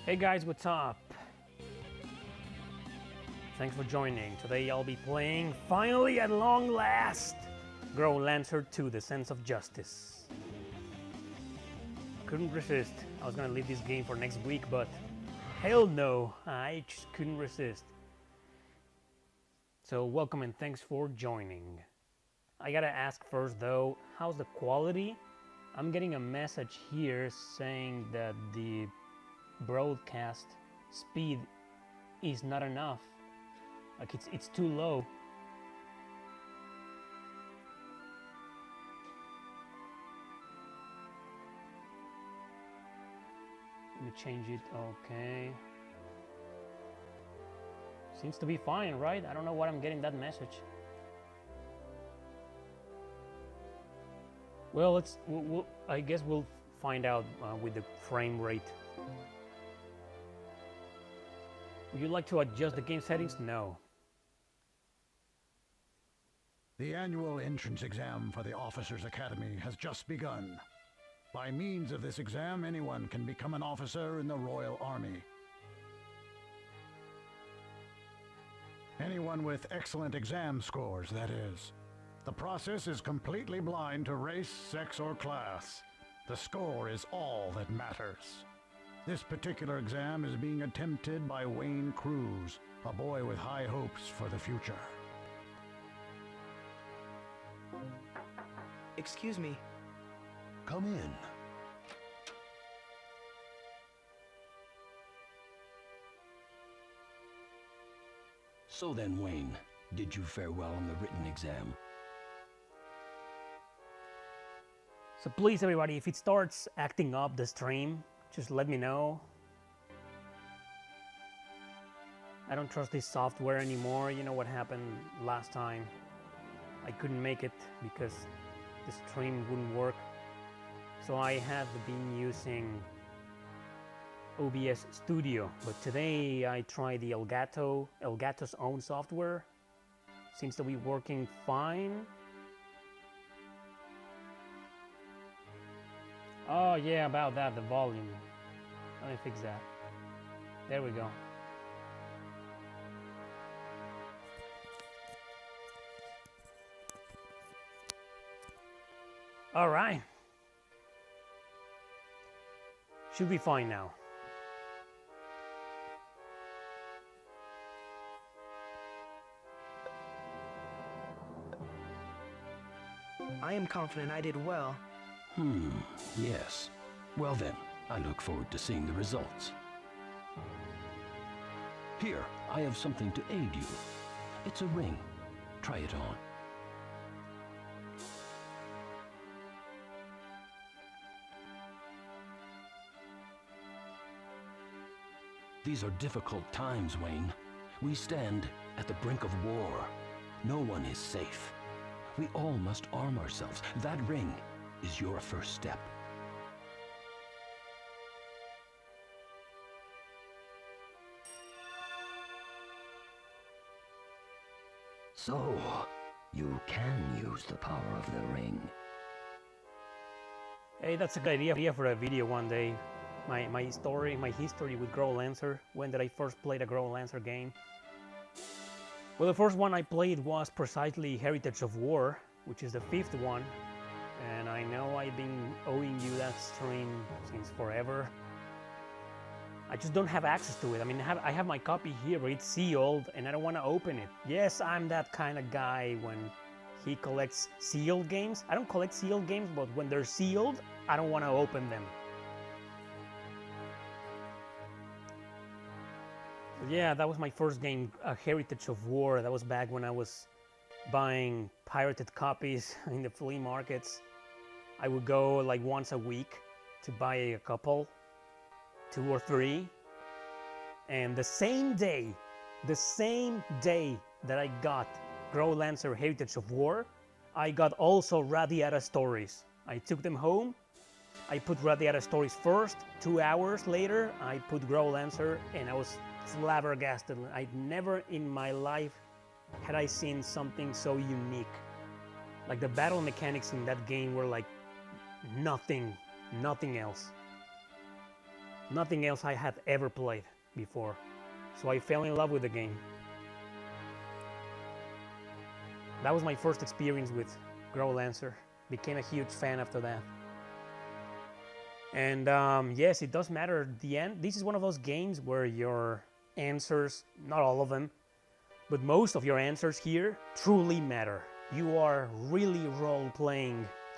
Hey guys, what's up? Thanks for joining. Today I'll be playing, finally at long last, Growlanser 2, The Sense of Justice. Couldn't resist. I was gonna leave this game for next week, but hell no, I just couldn't resist. So welcome and thanks for joining. I gotta ask first though, how's the quality? I'm getting a message here saying that the broadcast speed is not enough. Like it's too low. Let me change it. Okay. Seems to be fine, right? I don't know what I'm getting that message. Well, I guess we'll find out with the frame rate. Would you like to adjust the game settings? No. The annual entrance exam for the Officers Academy has just begun. By means of this exam, anyone can become an officer in the Royal Army. Anyone with excellent exam scores, that is. The process is completely blind to race, sex, or class. The score is all that matters. This particular exam is being attempted by Wayne Cruz, a boy with high hopes for the future. Excuse me. Come in. So then, Wayne, did you fare well on the written exam? So please everybody, if it starts acting up the stream, just let me know. I don't trust this software anymore. You know what happened last time? I couldn't make it because the stream wouldn't work. So I have been using OBS Studio, but today I tried the Elgato's own software. Seems to be working fine. Oh yeah, about that, the volume. Let me fix that. There we go. All right. Should be fine now. I am confident I did well. Yes. Well then, I look forward to seeing the results. Here, I have something to aid you. It's a ring. Try it on. These are difficult times, Wayne. We stand at the brink of war. No one is safe. We all must arm ourselves. That ring is your first step. So, you can use the power of the ring. Hey, that's a good idea for a video one day. My history with Growlanser. When did I first play the Growlanser game? Well, the first one I played was precisely Heritage of War, which is the 5th one. And I know I've been owing you that stream since forever. I just don't have access to it. I mean, I have my copy here, but it's sealed, and I don't want to open it. Yes, I'm that kind of guy when he collects sealed games. I don't collect sealed games, but when they're sealed, I don't want to open them. But yeah, that was my first game, Heritage of War. That was back when I was buying pirated copies in the flea markets. I would go like once a week to buy a couple, 2 or 3, and the same day that I got Growlanser Heritage of War, I got also Arrieta stories. I took them home, I put Arrieta stories first, 2 hours later I put Growlanser, and I was flabbergasted. I'd never in my life had I seen something so unique. Like the battle mechanics in that game were like nothing else. Nothing else I had ever played before. So I fell in love with the game. That was my first experience with Growlanser. Became a huge fan after that. And yes, it does matter at the end. This is one of those games where your answers, not all of them, but most of your answers here truly matter. You are really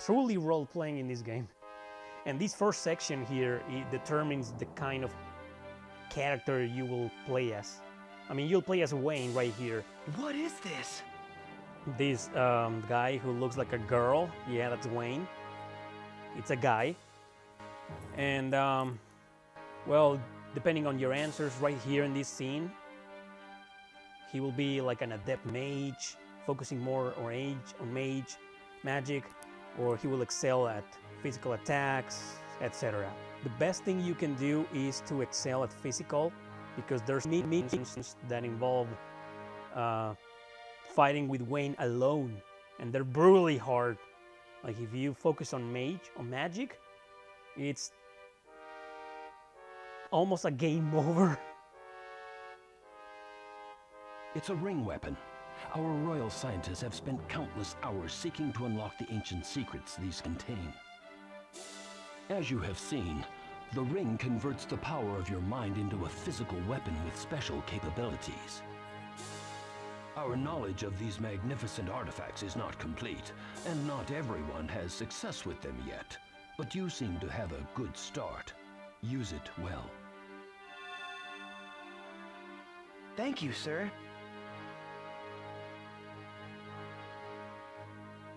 truly role-playing in this game. And this first section here, it determines the kind of character you will play as. I mean, you'll play as Wayne right here. What is this? This guy who looks like a girl, yeah, that's Wayne. It's a guy. And, well, depending on your answers right here in this scene, he will be like an adept mage, focusing more on mage, magic, or he will excel at physical attacks, etc. The best thing you can do is to excel at physical, because there's missions that involve fighting with Wayne alone, and they're brutally hard. Like if you focus on magic, it's almost a game over. It's a ring weapon. Our royal scientists have spent countless hours seeking to unlock the ancient secrets these contain. As you have seen, the ring converts the power of your mind into a physical weapon with special capabilities. Our knowledge of these magnificent artifacts is not complete, and not everyone has success with them yet. But you seem to have a good start. Use it well. Thank you, sir.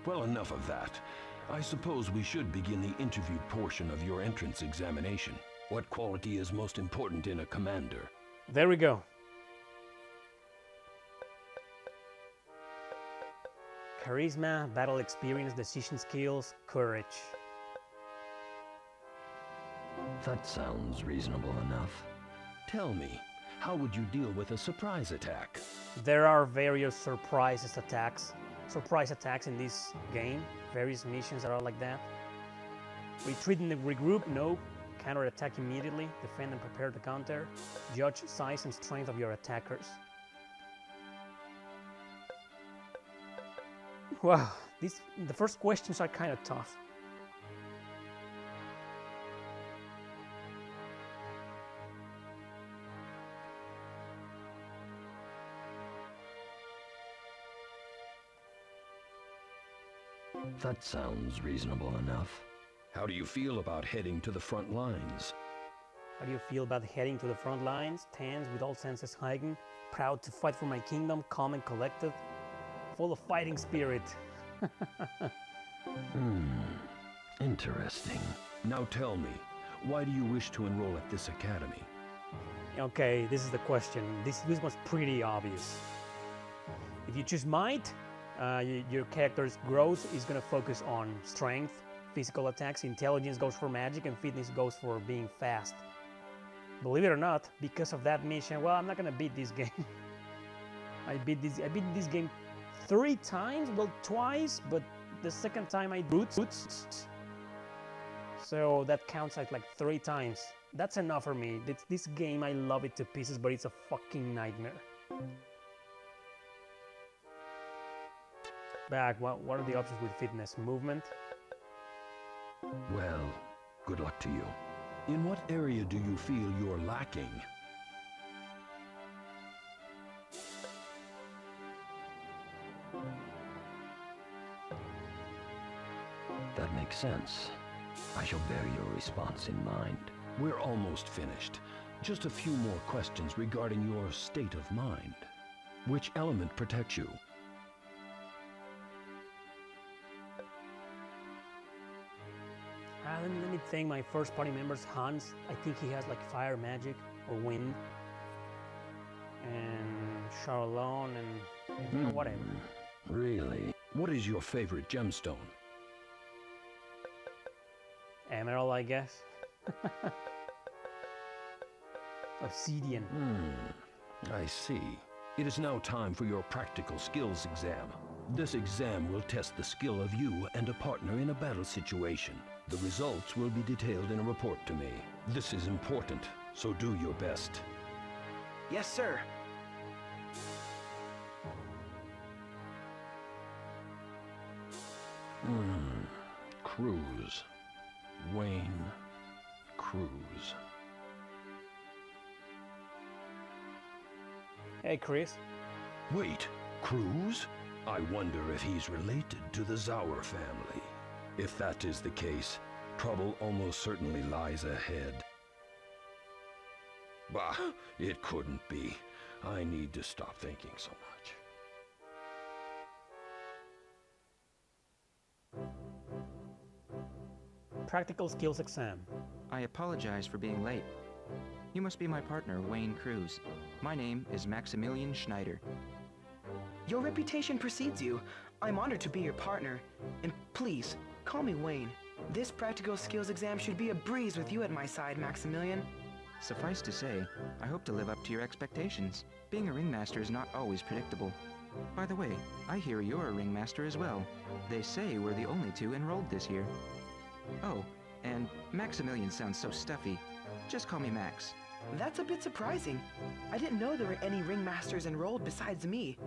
Well, enough of that. I suppose we should begin the interview portion of your entrance examination. What quality is most important in a commander? There we go. Charisma, battle experience, decision skills, courage. That sounds reasonable enough. Tell me, how would you deal with a surprise attack? There are various surprise attacks in this game. Various missions that are like that. Retreat and regroup, no. Counter-attack immediately. Defend and prepare to counter. Judge size and strength of your attackers. Wow, the first questions are kind of tough. That sounds reasonable enough. How do you feel about heading to the front lines? How do you feel about heading to the front lines? Tense, with all senses heightened, proud to fight for my kingdom, calm and collected, full of fighting spirit. Interesting. Now tell me, why do you wish to enroll at this academy? Okay, this is the question. This was pretty obvious. If you choose might, your character's growth is going to focus on strength, physical attacks, intelligence goes for magic, and fitness goes for being fast. Believe it or not, because of that mission, well, I'm not going to beat this game. I beat this game 3 times, well, twice, but the second time I boots. So that counts like 3 times. That's enough for me. This game, I love it to pieces, but it's a fucking nightmare. Back, what are the options with fitness? Movement? Well, good luck to you. In what area do you feel you're lacking? That makes sense. I shall bear your response in mind. We're almost finished. Just a few more questions regarding your state of mind. Which element protects you? Let me think. My first party member's Hans. I think he has like fire magic or wind. And Charlon and whatever. Really? What is your favorite gemstone? Emerald, I guess. Obsidian. I see. It is now time for your practical skills exam. This exam will test the skill of you and a partner in a battle situation. The results will be detailed in a report to me. This is important, so do your best. Yes, sir. Cruz. Wayne Cruz. Hey, Chris. Wait, Cruz? I wonder if he's related to the Zauer family. If that is the case, trouble almost certainly lies ahead. Bah, it couldn't be. I need to stop thinking so much. Practical skills exam. I apologize for being late. You must be my partner, Wayne Cruz. My name is Maximilian Schneider. Your reputation precedes you. I'm honored to be your partner. And please, call me Wayne. This practical skills exam should be a breeze with you at my side, Maximilian. Suffice to say, I hope to live up to your expectations. Being a ringmaster is not always predictable. By the way, I hear you're a ringmaster as well. They say we're the only two enrolled this year. Oh, and Maximilian sounds so stuffy. Just call me Max. That's a bit surprising. I didn't know there were any ringmasters enrolled besides me.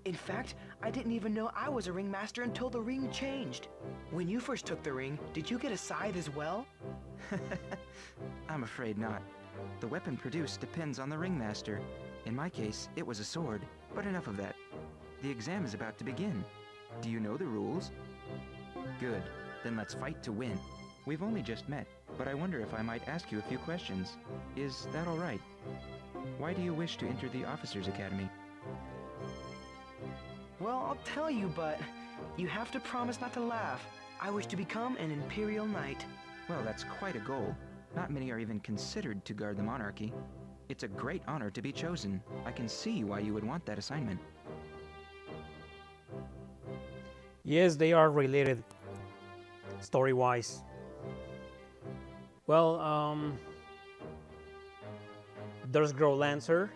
In fact, I didn't even know I was a ringmaster until the ring changed. When you first took the ring, did you get a scythe as well? I'm afraid not. The weapon produced depends on the ringmaster. In my case, it was a sword, but enough of that. The exam is about to begin. Do you know the rules? Good. Then let's fight to win. We've only just met, but I wonder if I might ask you a few questions. Is that all right? Why do you wish to enter the Officers' Academy? Well, I'll tell you, but you have to promise not to laugh. I wish to become an Imperial Knight. Well, that's quite a goal. Not many are even considered to guard the monarchy. It's a great honor to be chosen. I can see why you would want that assignment. Yes, they are related, story-wise. Well, there's Growlanser,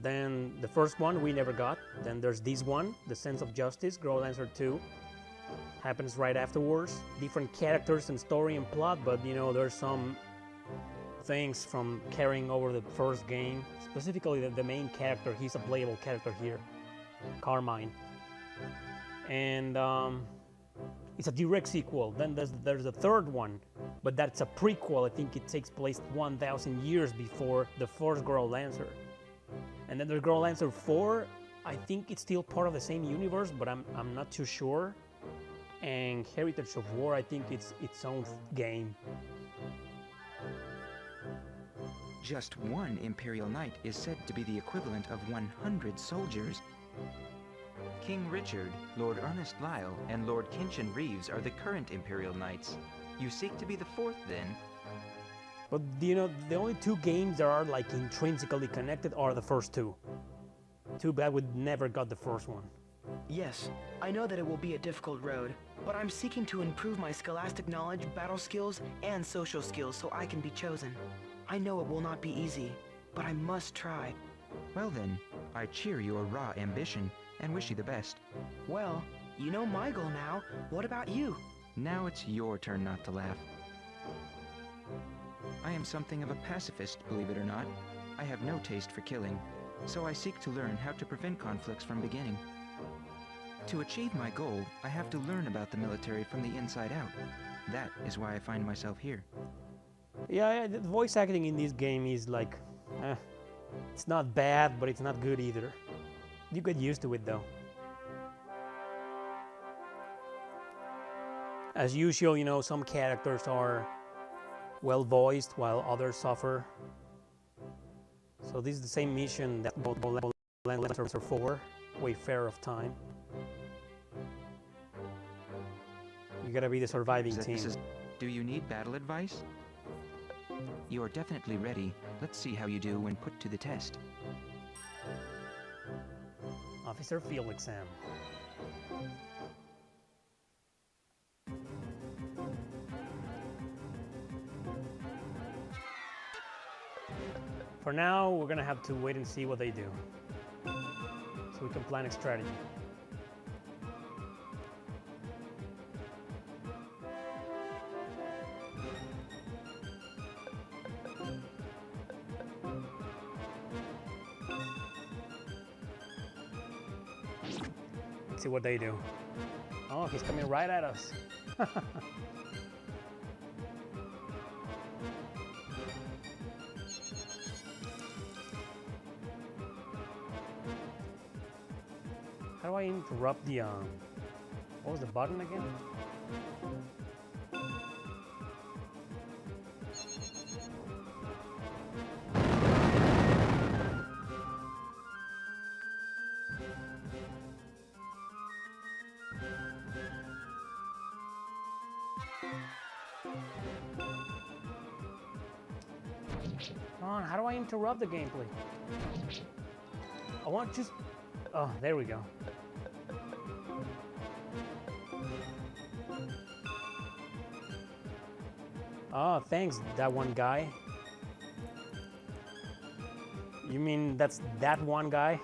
then the first one we never got, then there's this one, The Sense of Justice, Growlanser 2. Happens right afterwards. Different characters and story and plot, but you know, there's some things from carrying over the first game. Specifically the main character, he's a playable character here, Carmine. And it's a direct sequel. Then there's the third one, but that's a prequel. I think it takes place 1,000 years before the first Growlanser. And then there's Growlanser 4. I think it's still part of the same universe, but I'm not too sure. And Heritage of War, I think it's its own game. Just one Imperial Knight is said to be the equivalent of 100 soldiers. King Richard, Lord Ernest Lyle, and Lord Kinchin Reeves are the current Imperial Knights. You seek to be the fourth, then? But you know, the only two games that are like intrinsically connected are the first two. Too bad we never got the first one. Yes, I know that it will be a difficult road, but I'm seeking to improve my scholastic knowledge, battle skills, and social skills so I can be chosen. I know it will not be easy, but I must try. Well then, I cheer your raw ambition and wish you the best. Well, you know my goal now. What about you? Now it's your turn not to laugh. I am something of a pacifist, believe it or not. I have no taste for killing, so I seek to learn how to prevent conflicts from beginning. To achieve my goal, I have to learn about the military from the inside out. That is why I find myself here. Yeah, the voice acting in this game is like, it's not bad, but it's not good either. You get used to it though. As usual, you know, some characters are well voiced while others suffer. So this is the same mission that Growlanser 4, Wayfarer of Time. You gotta be the surviving team. Do you need battle advice? You are definitely ready. Let's see how you do when put to the test. Officer Field Exam. For now, we're gonna have to wait and see what they do, so we can plan a strategy. see what they do. Oh, he's coming right at us. How do I interrupt the what was the button again? Come on, how do I interrupt the gameplay? I want just... Oh, there we go. Oh, thanks, that one guy. You mean that's that one guy?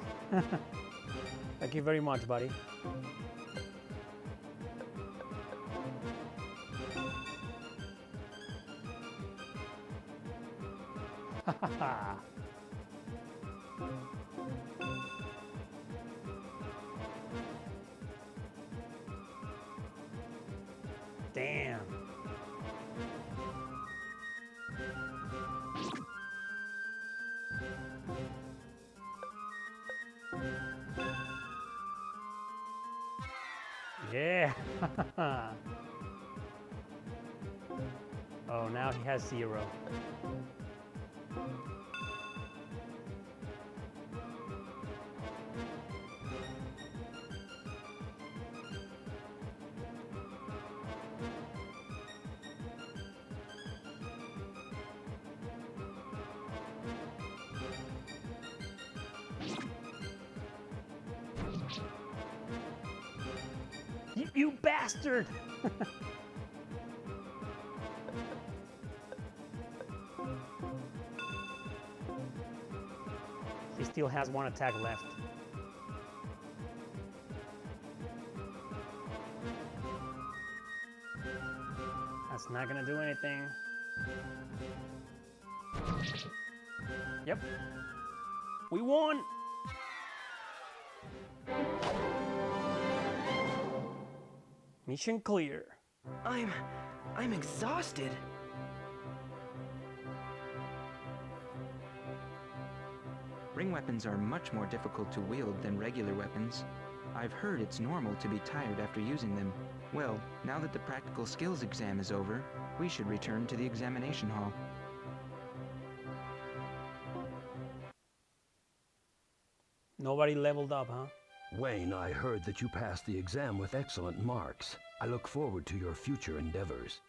Thank you very much, buddy. Damn. Yeah. Oh, now he has 0. You bastard! He still has 1 attack left. That's not gonna do anything. Yep. We won! Mission clear. I'm exhausted. Ring weapons are much more difficult to wield than regular weapons. I've heard it's normal to be tired after using them. Well, now that the practical skills exam is over, we should return to the examination hall. Nobody leveled up, huh? Wayne, I heard that you passed the exam with excellent marks. I look forward to your future endeavors.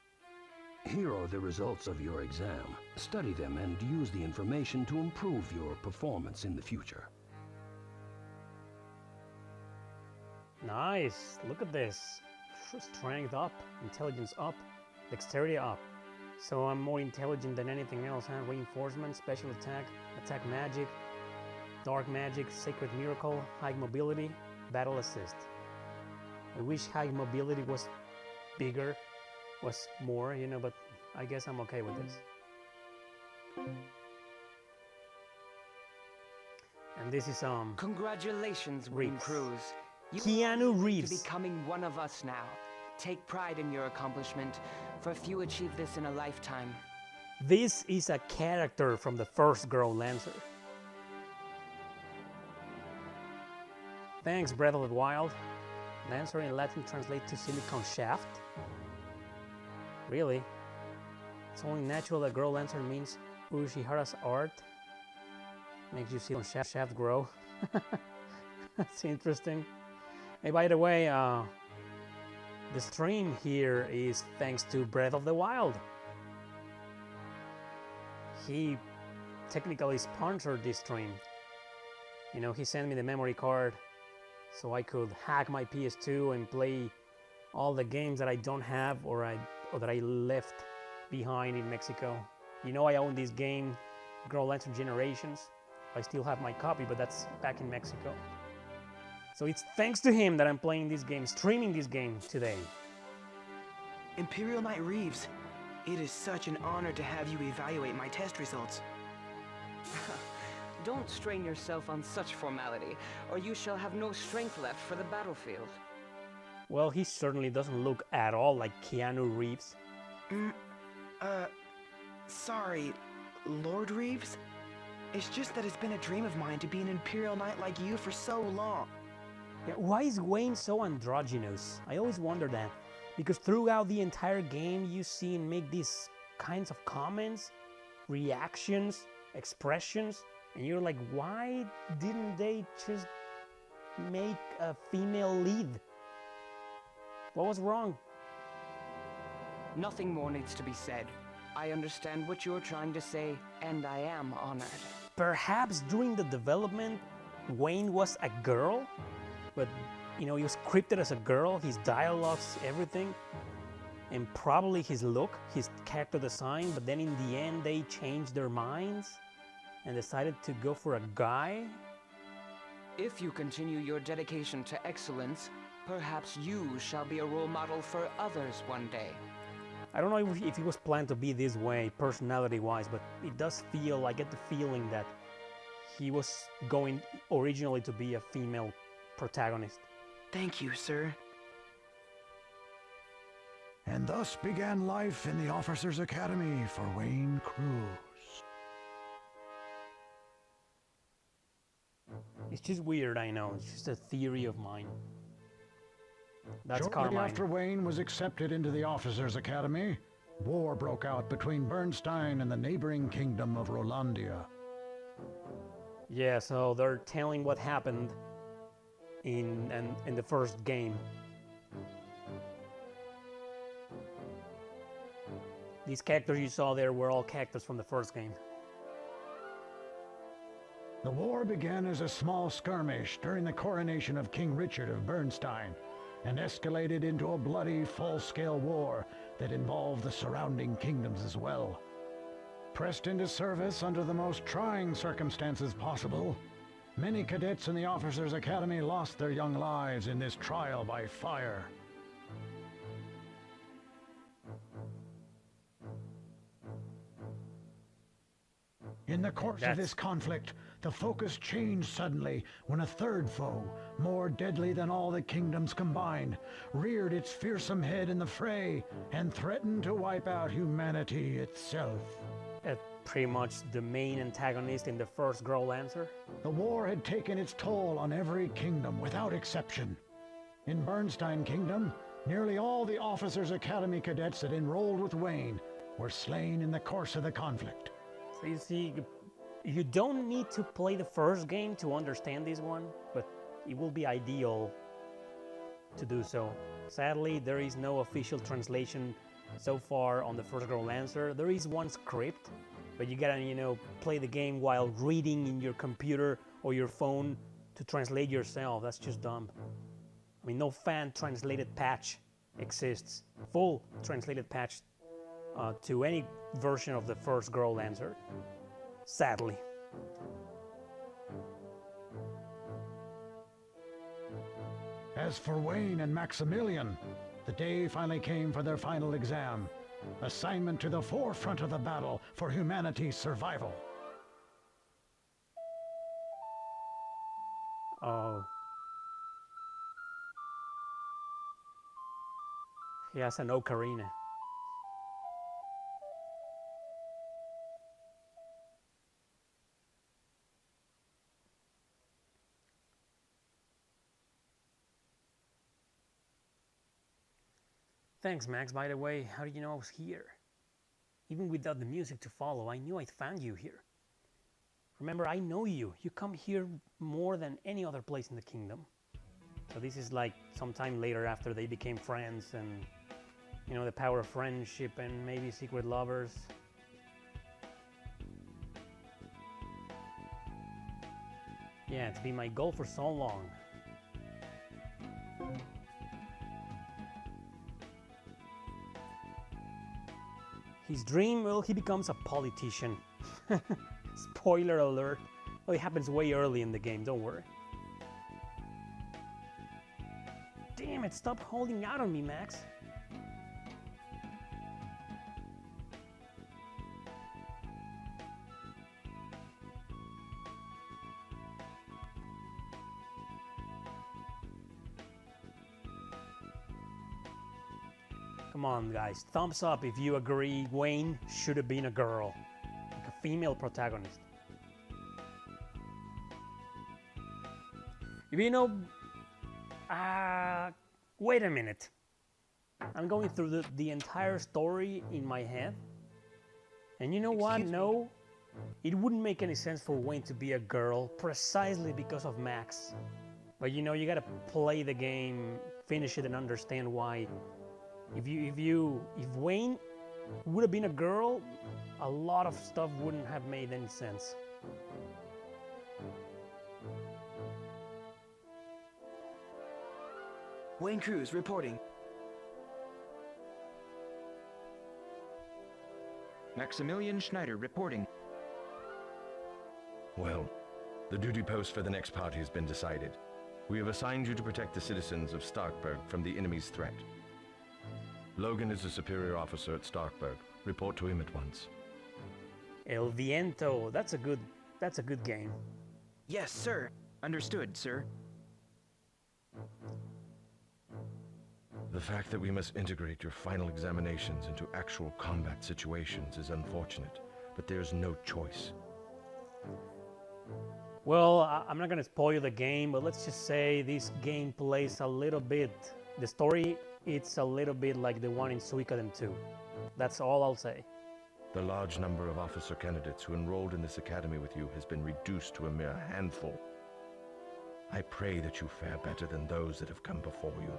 Here are the results of your exam. Study them and use the information to improve your performance in the future. Nice. Look at this. Strength up, intelligence up, dexterity up. So I'm more intelligent than anything else, huh? Reinforcement, special attack, attack magic, dark magic, sacred miracle, high mobility, battle assist. I wish high mobility was bigger, was more, you know, but I guess I'm okay with this. And this is Congratulations, Wing Reeves. Cruz. You Keanu are Reeves. becoming one of us now. Take pride in your accomplishment, for few achieve this in a lifetime. This is a character from the first Growlanser. Thanks, Breath of the Wild. Lancer in Latin translates to silicon shaft. Really? It's only natural that Growlanser means Urashihara's art. Makes you see shaft grow. That's interesting. Hey, by the way, the stream here is thanks to Breath of the Wild. He technically sponsored this stream. You know, he sent me the memory card so I could hack my PS2 and play all the games that I don't have or that I left behind in Mexico. You know, I own this game, Growlanser Generations. I still have my copy, but that's back in Mexico. So it's thanks to him that I'm playing this game, streaming this game today. Imperial Knight Reeves, it is such an honor to have you evaluate my test results. don't strain yourself on such formality, or you shall have no strength left for the battlefield. Well, he certainly doesn't look at all like Keanu Reeves. Sorry, Lord Reeves? It's just that it's been a dream of mine to be an Imperial Knight like you for so long. Yeah, why is Wayne so androgynous? I always wonder that. Because throughout the entire game, you see him make these kinds of comments, reactions, expressions, and you're like, why didn't they just make a female lead? What was wrong? Nothing more needs to be said. I understand what you're trying to say, and I am honored. Perhaps during the development, Wayne was a girl, but you know, he was scripted as a girl, his dialogues, everything, and probably his look, his character design, but then in the end they changed their minds and decided to go for a guy. If you continue your dedication to excellence, perhaps you shall be a role model for others one day. I don't know if it was planned to be this way, personality-wise, but it does feel, I get the feeling that he was going originally to be a female protagonist. Thank you, sir. And thus began life in the Officers' Academy for Wayne Cruz. It's just weird, I know. It's just a theory of mine. That's Shortly Carmine. after Wayne was accepted into the Officers' Academy, war broke out between Bernstein and the neighboring kingdom of Rolandia. Yeah, so they're telling what happened in the first game. These characters you saw there were all characters from the first game. The war began as a small skirmish during the coronation of King Richard of Bernstein, and escalated into a bloody, full-scale war that involved the surrounding kingdoms as well. Pressed into service under the most trying circumstances possible, many cadets in the Officers' Academy lost their young lives in this trial by fire. In the course of this conflict, the focus changed suddenly when a third foe, more deadly than all the kingdoms combined, reared its fearsome head in the fray and threatened to wipe out humanity itself. Pretty much the main antagonist in the first Growlanser. The war had taken its toll on every kingdom without exception. In Bernstein Kingdom, nearly all the Officers' Academy cadets that enrolled with Wayne were slain in the course of the conflict. So you see, you don't need to play the first game to understand this one, but it will be ideal to do so. Sadly, there is no official translation so far on the first Growlanser. There is one script, but you gotta, you know, play the game while reading in your computer or your phone to translate yourself. That's just dumb. I mean, no fan-translated patch exists. Full translated patch to any version of the first Growlanser. Sadly. As for Wayne and Maximilian, the day finally came for their final exam. Assignment to the forefront of the battle for humanity's survival. Oh. He has an ocarina. Thanks, Max. By the way, how did you know I was here? Even without the music to follow, I knew I'd found you here. Remember, I know you. You come here more than any other place in the kingdom. So this is like sometime later after they became friends and, you know, the power of friendship and maybe secret lovers. Yeah, it's been my goal for so long. His dream, well, he becomes a politician. Spoiler alert. Well, it happens way early in the game, don't worry. Damn it, stop holding out on me, Max. Come on, guys. Thumbs up if you agree Wayne should have been a girl. Like a female protagonist. You know... wait a minute. I'm going through the entire story in my head. And you know what? No. It wouldn't make any sense for Wayne to be a girl precisely because of Max. But you know, you gotta play the game, finish it, and understand why. If Wayne would have been a girl, a lot of stuff wouldn't have made any sense. Wayne Cruz reporting. Maximilian Schneider reporting. Well, the duty post for the next party has been decided. We have assigned you to protect the citizens of Starkburg from the enemy's threat. Logan is a superior officer at Starkburg. Report to him at once. El Viento, that's a good game. Yes, sir. Understood, sir. The fact that we must integrate your final examinations into actual combat situations is unfortunate, but there's no choice. Well, I'm not gonna spoil the game, but let's just say this game plays a little bit... The story, it's a little bit like the one in Suikoden 2. That's all I'll say. The large number of officer candidates who enrolled in this academy with you has been reduced to a mere handful. I pray that you fare better than those that have come before you.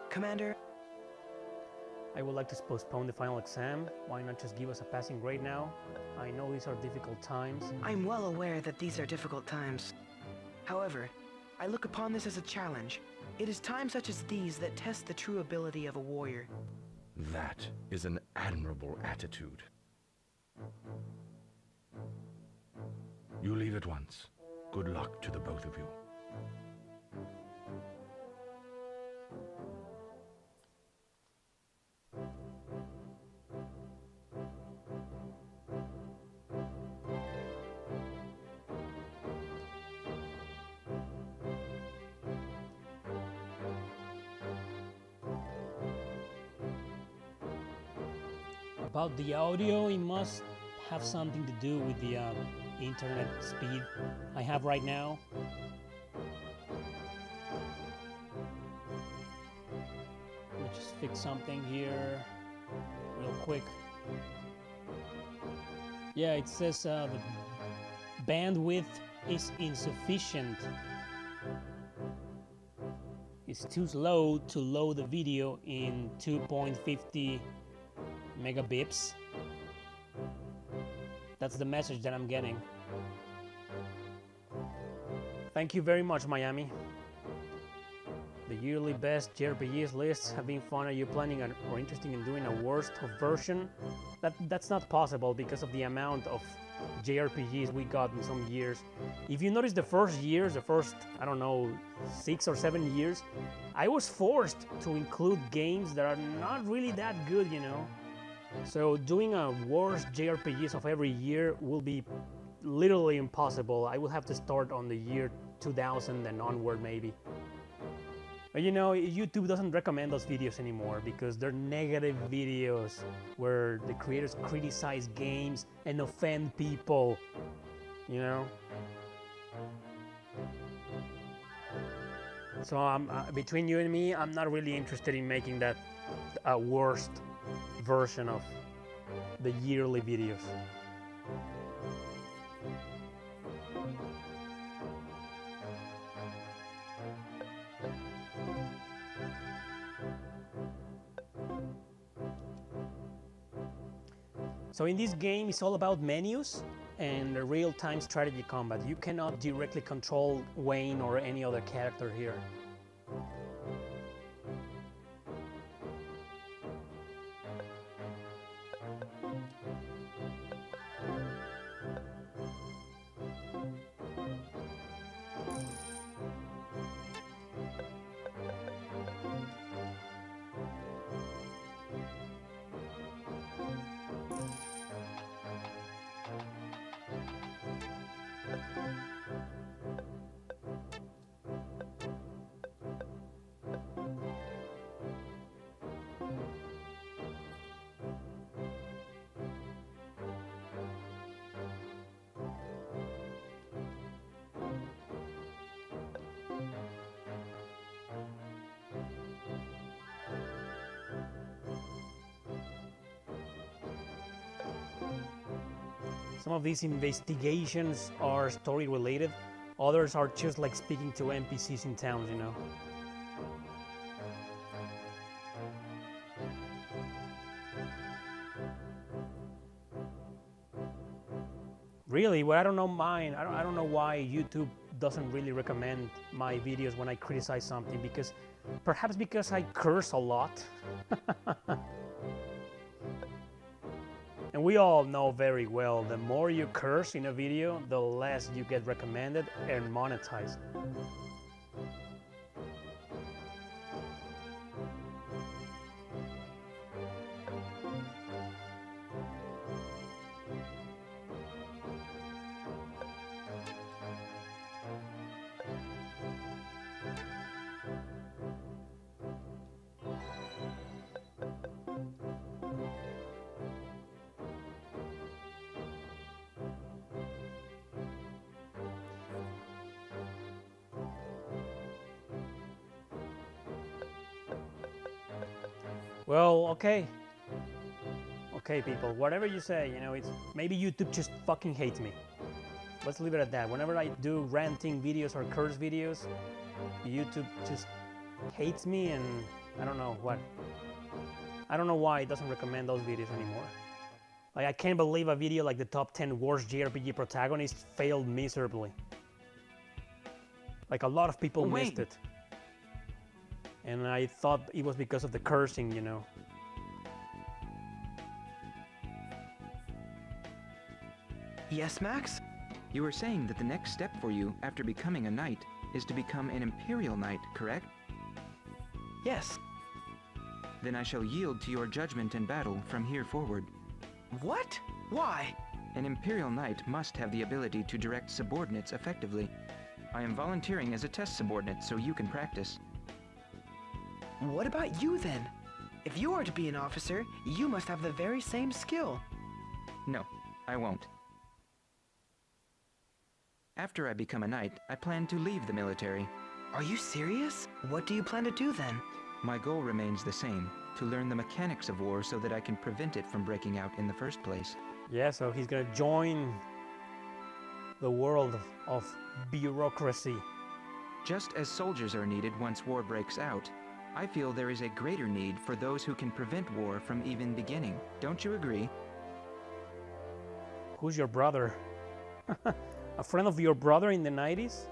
Commander, I would like to postpone the final exam. Why not just give us a passing grade now? I know these are difficult times. I'm well aware that these are difficult times. However, I look upon this as a challenge. It is times such as these that test the true ability of a warrior. That is an admirable attitude. You leave at once. Good luck to the both of you. About the audio, it must have something to do with the internet speed I have right now. Let me just fix something here real quick. Yeah, it says the bandwidth is insufficient. It's too slow to load the video in 2.50 megabits. That's the message that I'm getting. Thank you very much, Miami. The yearly best JRPGs lists have been fun. Are you planning or interested in doing a worst of version? That's not possible because of the amount of JRPGs we got in some years. If you notice the first, I don't know, 6 or 7 years, I was forced to include games that are not really that good, you know. So doing a worst JRPGs of every year will be literally impossible. I will have to start on the year 2000 and onward maybe. But you know, YouTube doesn't recommend those videos anymore because they're negative videos where the creators criticize games and offend people, you know? So between you and me, I'm not really interested in making that a worst version of the yearly videos. So in this game, it's all about menus and real-time strategy combat. You cannot directly control Wayne or any other character here. Some of these investigations are story related, others are just like speaking to NPCs in towns, you know. Really, well, I don't know mine. I don't know why YouTube doesn't really recommend my videos when I criticize something, because perhaps because I curse a lot. And we all know very well, the more you curse in a video, the less you get recommended and monetized. Well, okay. Okay, people, whatever you say, you know, it's maybe YouTube just fucking hates me. Let's leave it at that. Whenever I do ranting videos or curse videos, YouTube just hates me, and I don't know what. I don't know why it doesn't recommend those videos anymore. Like, I can't believe a video like the top 10 worst JRPG protagonists failed miserably. Like, a lot of people missed it. And I thought it was because of the cursing, you know. Yes, Max? You were saying that the next step for you after becoming a knight is to become an Imperial Knight, correct? Yes. Then I shall yield to your judgment in battle from here forward. What? Why? An Imperial Knight must have the ability to direct subordinates effectively. I am volunteering as a test subordinate so you can practice. What about you then? If you are to be an officer, you must have the very same skill. No, I won't. After I become a knight, I plan to leave the military. Are you serious? What do you plan to do then? My goal remains the same, to learn the mechanics of war so that I can prevent it from breaking out in the first place. Yeah, so he's gonna join the world of bureaucracy. Just as soldiers are needed once war breaks out, I feel there is a greater need for those who can prevent war from even beginning. Don't you agree? Who's your brother? A friend of your brother in the 90s?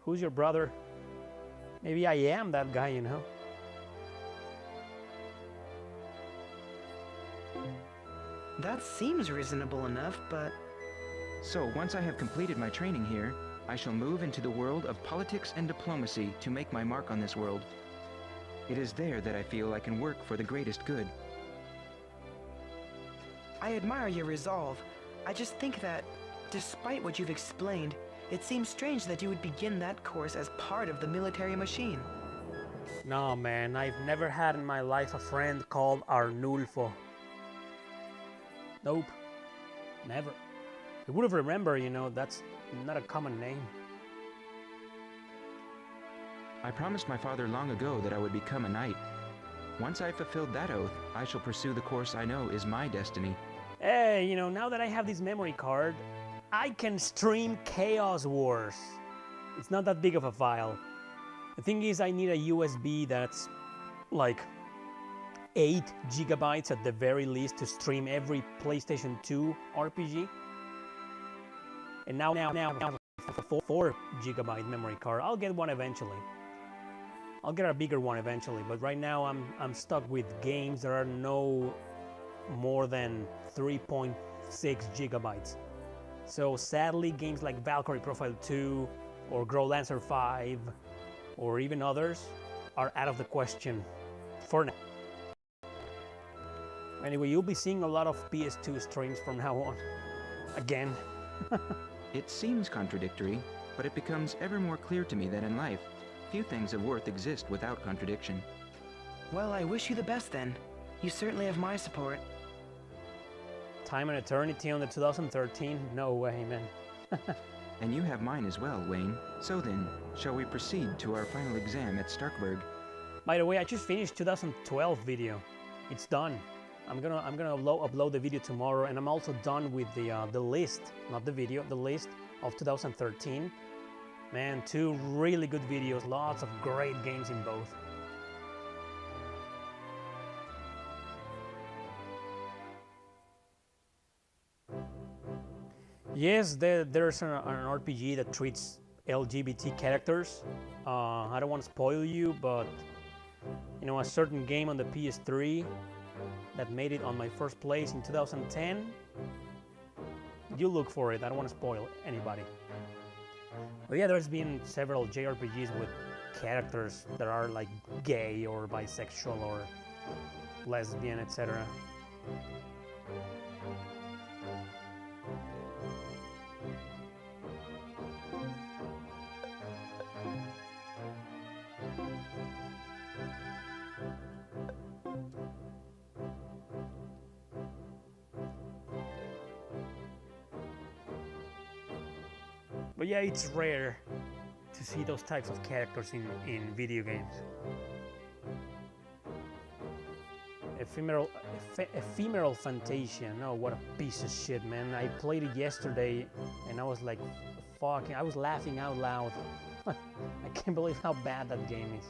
Who's your brother? Maybe I am that guy, you know? That seems reasonable enough, but... So, once I have completed my training here, I shall move into the world of politics and diplomacy to make my mark on this world. It is there that I feel I can work for the greatest good. I admire your resolve. I just think that, despite what you've explained, it seems strange that you would begin that course as part of the military machine. No, man, I've never had in my life a friend called Arnulfo. Nope, never. I would have remembered, you know, that's not a common name. I promised my father long ago that I would become a knight. Once I fulfilled that oath, I shall pursue the course I know is my destiny. Hey, you know, now that I have this memory card, I can stream Chaos Wars. It's not that big of a file. The thing is, I need a USB that's like 8 gigabytes at the very least to stream every PlayStation 2 RPG. And now a 4 gigabyte memory card. I'll get one eventually. I'll get a bigger one eventually, but right now I'm stuck with games that are no more than 3.6 gigabytes. So sadly, games like Valkyrie Profile 2 or Growlanser 5 or even others are out of the question for now. Anyway, you'll be seeing a lot of PS2 streams from now on. Again. It seems contradictory, but it becomes ever more clear to me that in life, few things of worth exist without contradiction. Well, I wish you the best then. You certainly have my support. Time and eternity on the 2013? No way, man. And you have mine as well, Wayne. So then, shall we proceed to our final exam at Starkburg? By the way, I just finished 2012 video. It's done. I'm gonna upload the video tomorrow, and I'm also done with the list, not the video, the list of 2013. Man, 2 really good videos, lots of great games in both. Yes, there's an RPG that treats LGBT characters. I don't want to spoil you, but you know, a certain game on the PS3 that made it on my first place in 2010. You look for it. I don't want to spoil anybody. But yeah, there's been several JRPGs with characters that are like gay or bisexual or lesbian, etc. But yeah, it's rare to see those types of characters in video games. Ephemeral Fantasia. No, what a piece of shit, man. I played it yesterday and I was like, fucking, I was laughing out loud. I can't believe how bad that game is.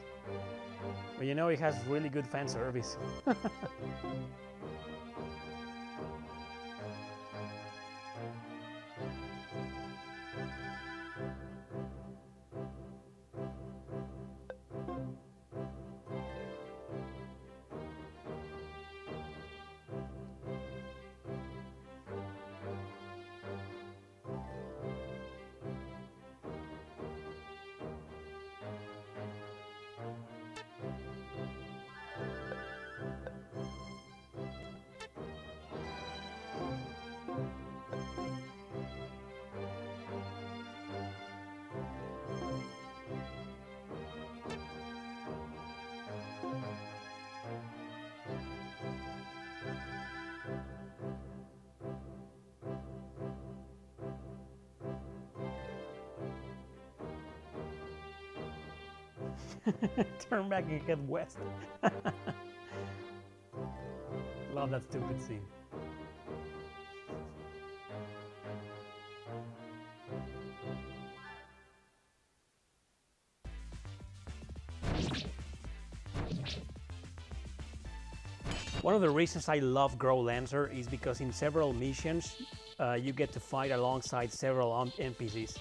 But you know, it has really good fan service. Turn back and head west. Love that stupid scene. One of the reasons I love Growlanser is because in several missions you get to fight alongside several NPCs.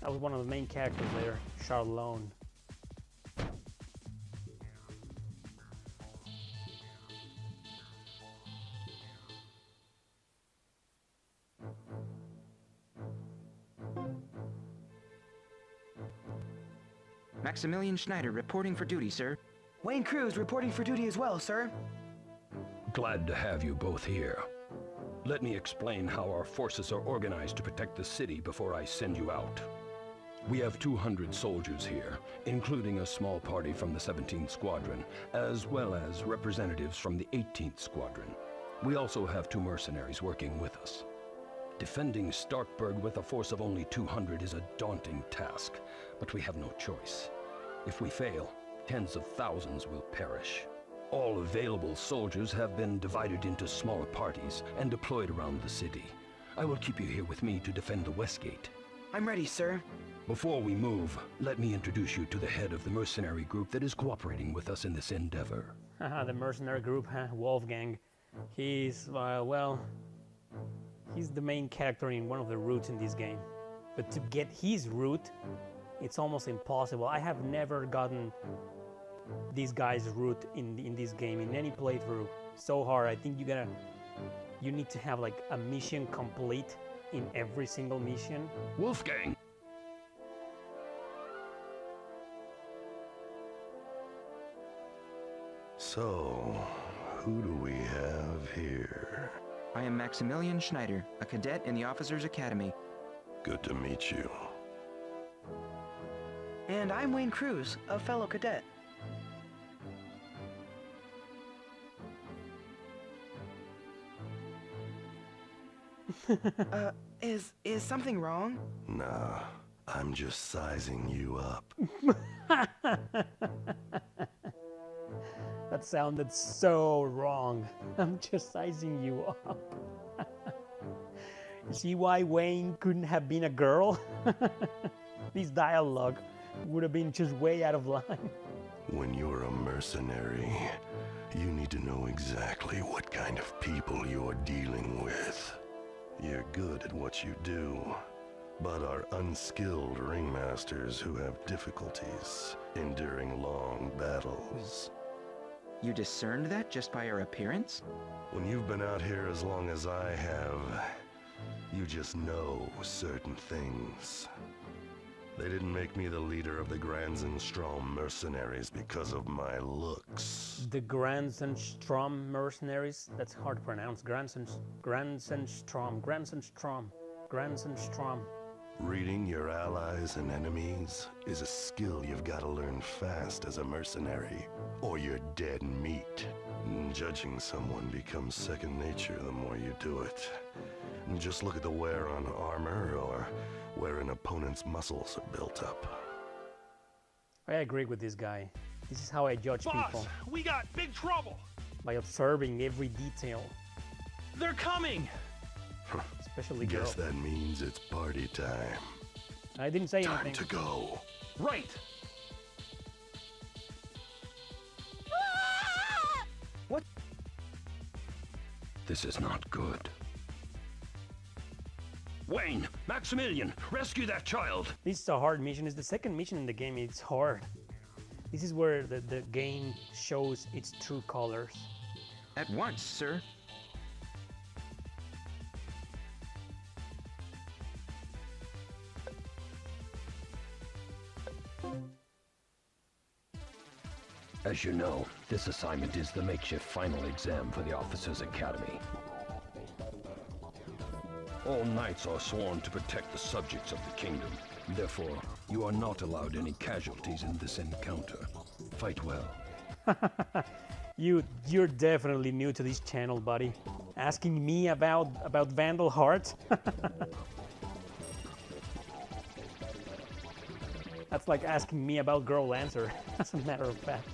That was one of the main characters there, Charlone. Maximilian Schneider reporting for duty, sir. Wayne Cruz reporting for duty as well, sir. Glad to have you both here. Let me explain how our forces are organized to protect the city before I send you out. We have 200 soldiers here, including a small party from the 17th Squadron, as well as representatives from the 18th Squadron. We also have 2 mercenaries working with us. Defending Starkburg with a force of only 200 is a daunting task, but we have no choice. If we fail, tens of thousands will perish. All available soldiers have been divided into smaller parties and deployed around the city. I will keep you here with me to defend the West Gate. I'm ready, sir. Before we move, let me introduce you to the head of the mercenary group that is cooperating with us in this endeavor. The mercenary group, Wolfgang. He's, well, he's the main character in one of the routes in this game. But to get his route, it's almost impossible. I have never gotten this guy's route in this game, in any playthrough. So hard. I think you need to have like a mission complete in every single mission. Wolfgang! So, who do we have here? I am Maximilian Schneider, a cadet in the Officers Academy. Good to meet you. And I'm Wayne Cruz, a fellow cadet. Is something wrong? Nah, I'm just sizing you up. That sounded so wrong. I'm just sizing you up. See why Wayne couldn't have been a girl? This dialogue would have been just way out of line. When you're a mercenary, you need to know exactly what kind of people you're dealing with. You're good at what you do, but are unskilled ringmasters who have difficulties enduring long battles. You discerned that just by our appearance? When you've been out here as long as I have, you just know certain things. They didn't make me the leader of the Growlanser mercenaries because of my looks. The Growlanser mercenaries? That's hard to pronounce. Growlanser. Reading your allies and enemies is a skill you've got to learn fast as a mercenary, or you're dead meat. Judging someone becomes second nature the more you do it. Just look at the wear on armor or where an opponent's muscles are built up. I agree with this guy. This is how I judge Boss, people. we got big trouble. By observing every detail. They're coming. Especially Guess girls. that means it's party time. I didn't say Time anything. to go. Right. What? This is not good. Wayne, Maximilian, rescue that child! This is a hard mission. It's the second mission in the game. It's hard. This is where the game shows its true colors. At once, sir. As you know, this assignment is the makeshift final exam for the Officers' Academy. All knights are sworn to protect the subjects of the kingdom. Therefore, you are not allowed any casualties in this encounter. Fight well. You're definitely new to this channel, buddy. Asking me about Vandal Heart? That's like asking me about Growlanser, as a matter of fact.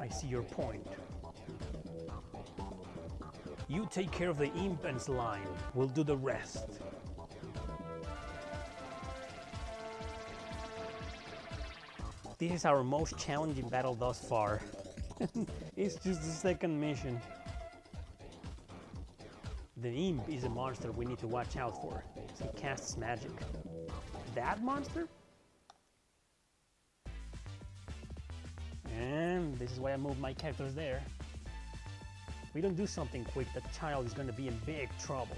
I see your point. You take care of the Impens line. We'll do the rest. This is our most challenging battle thus far. It's just the second mission. The Imp is a monster we need to watch out for. He casts magic. That monster? And this is why I moved my characters there. If we don't do something quick, that child is going to be in big trouble.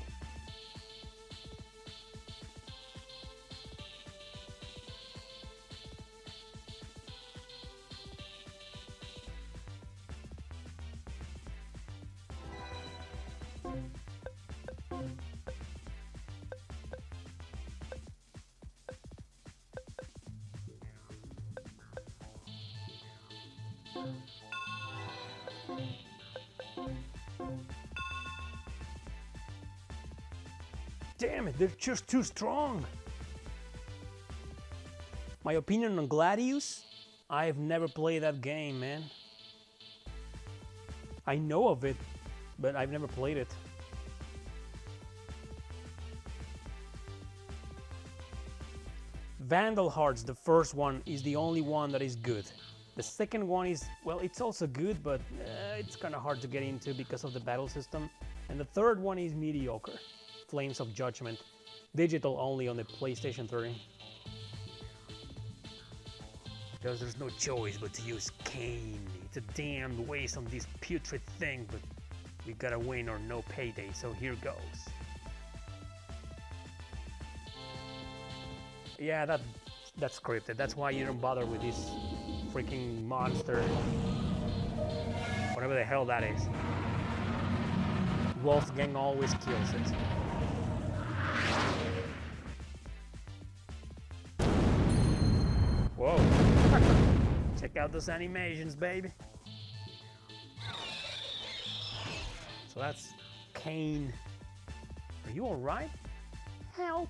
Damn it, they're just too strong. My opinion on Gladius? I've never played that game, man. I know of it, but I've never played it. Vandal Hearts, the first one, is the only one that is good. The second one is, well, it's also good, but it's kind of hard to get into because of the battle system. And the third one is mediocre. Flames of Judgment, digital only on the PlayStation 3. Because there's no choice but to use Cain. It's a damned waste on this putrid thing, but we gotta win or no payday, so here goes. Yeah, that That's scripted. That's why you don't bother with this freaking monster. Whatever the hell that is. Wolfgang always kills it. Whoa. Check out those animations, baby. So that's Kane. Are you alright? Help!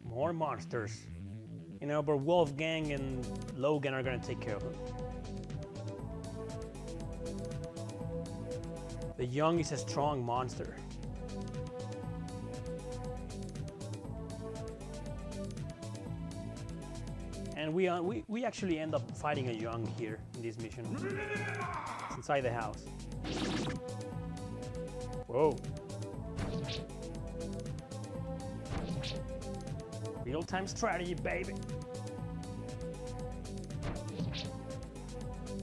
More monsters. You know, but Wolfgang and Logan are gonna take care of them. The young is a strong monster. And we actually end up fighting a young here in this mission. It's inside the house. Whoa. Real-time strategy, baby.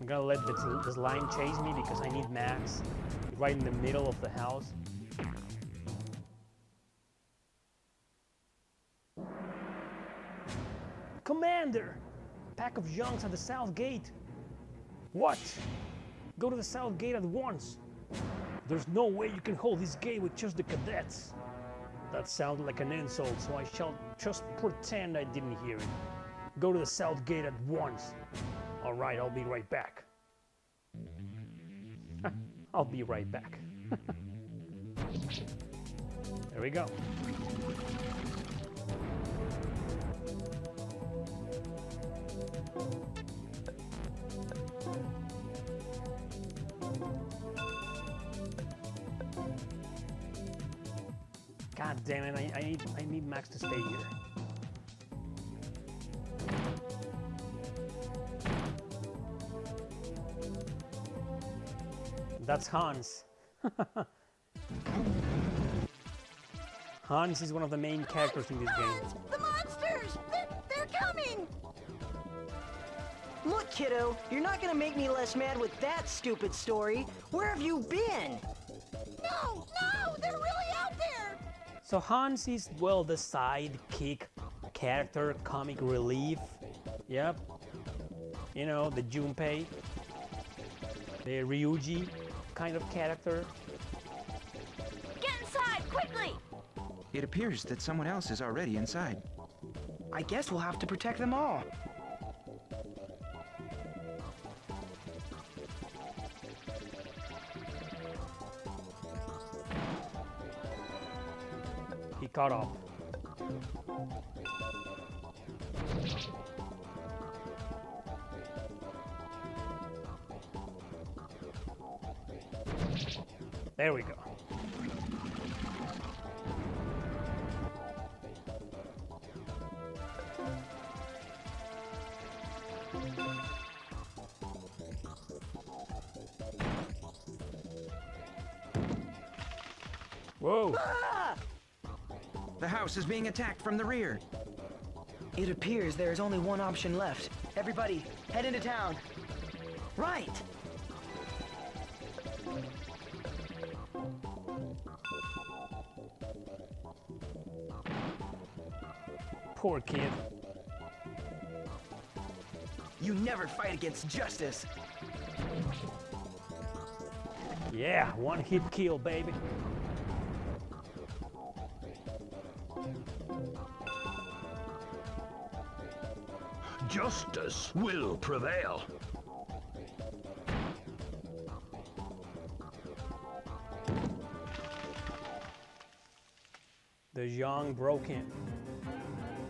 I'm gonna let this line chase me because I need Max right in the middle of the house. Commander! Pack of Youngs at the south gate. What? Go to the south gate at once. There's no way you can hold this gate with just the cadets. That sounded like an insult, so I shall just pretend I didn't hear it. Go to the south gate at once. Alright, I'll be right back. I'll be right back. There we go. God damn it, I need Max to stay here. That's Hans. Hans is one of the main characters in this game. The monsters! They're coming! Look, kiddo, you're not gonna make me less mad with that stupid story. Where have you been? No, they're really out there! So Hans is, well, the sidekick character, comic relief. Yep. You know, the Junpei, the Ryuji kind of character. Get inside, quickly! It appears that someone else is already inside. I guess we'll have to protect them all. He caught up. There we go. Whoa! Ah! The house is being attacked from the rear. It appears there is only one option left. Everybody, head into town. Right! Poor kid. You never fight against justice. Yeah, one hit kill, baby. Justice will prevail. The young broke in.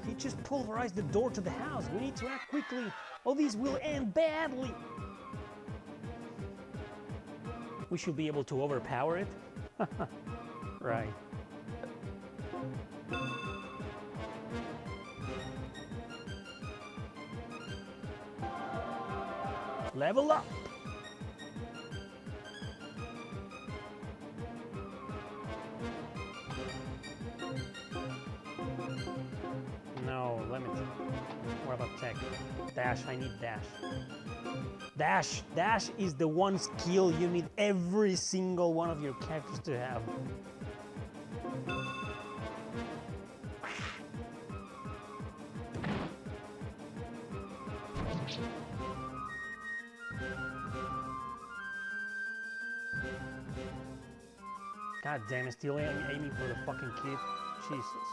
He just pulverized the door to the house. We need to act quickly, or this will end badly. We should be able to overpower it. Right. Level up. limit. What about tech? Dash, I need dash. Dash! Dash is the one skill you need every single one of your characters to have. God damn it, still aiming for the fucking kid. Jesus.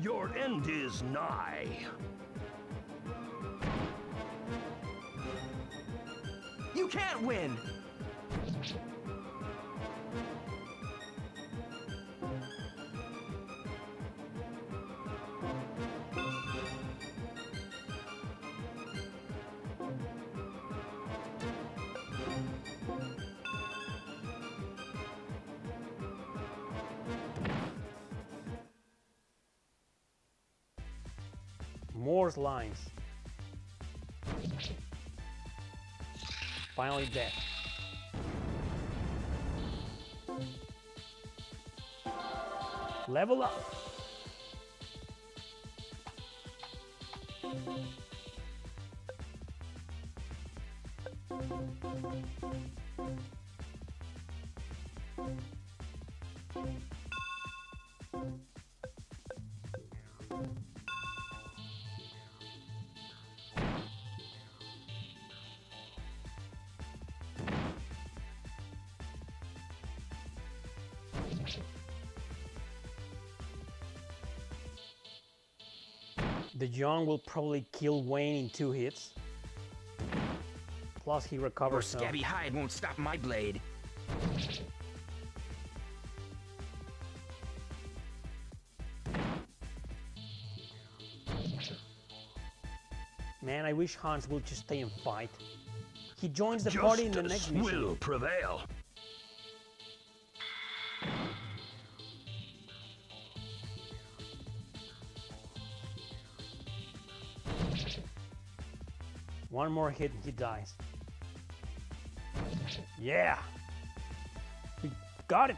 Your end is nigh. You can't win! Moore's lines. Finally dead. Level up. The Young will probably kill Wayne in 2 hits. Plus he Your recovers. scabby hide won't stop my blade. Man, I wish Hans will just stay and fight. He joins the party in the next mission. Will prevail. One more hit and he dies. Yeah! We got it!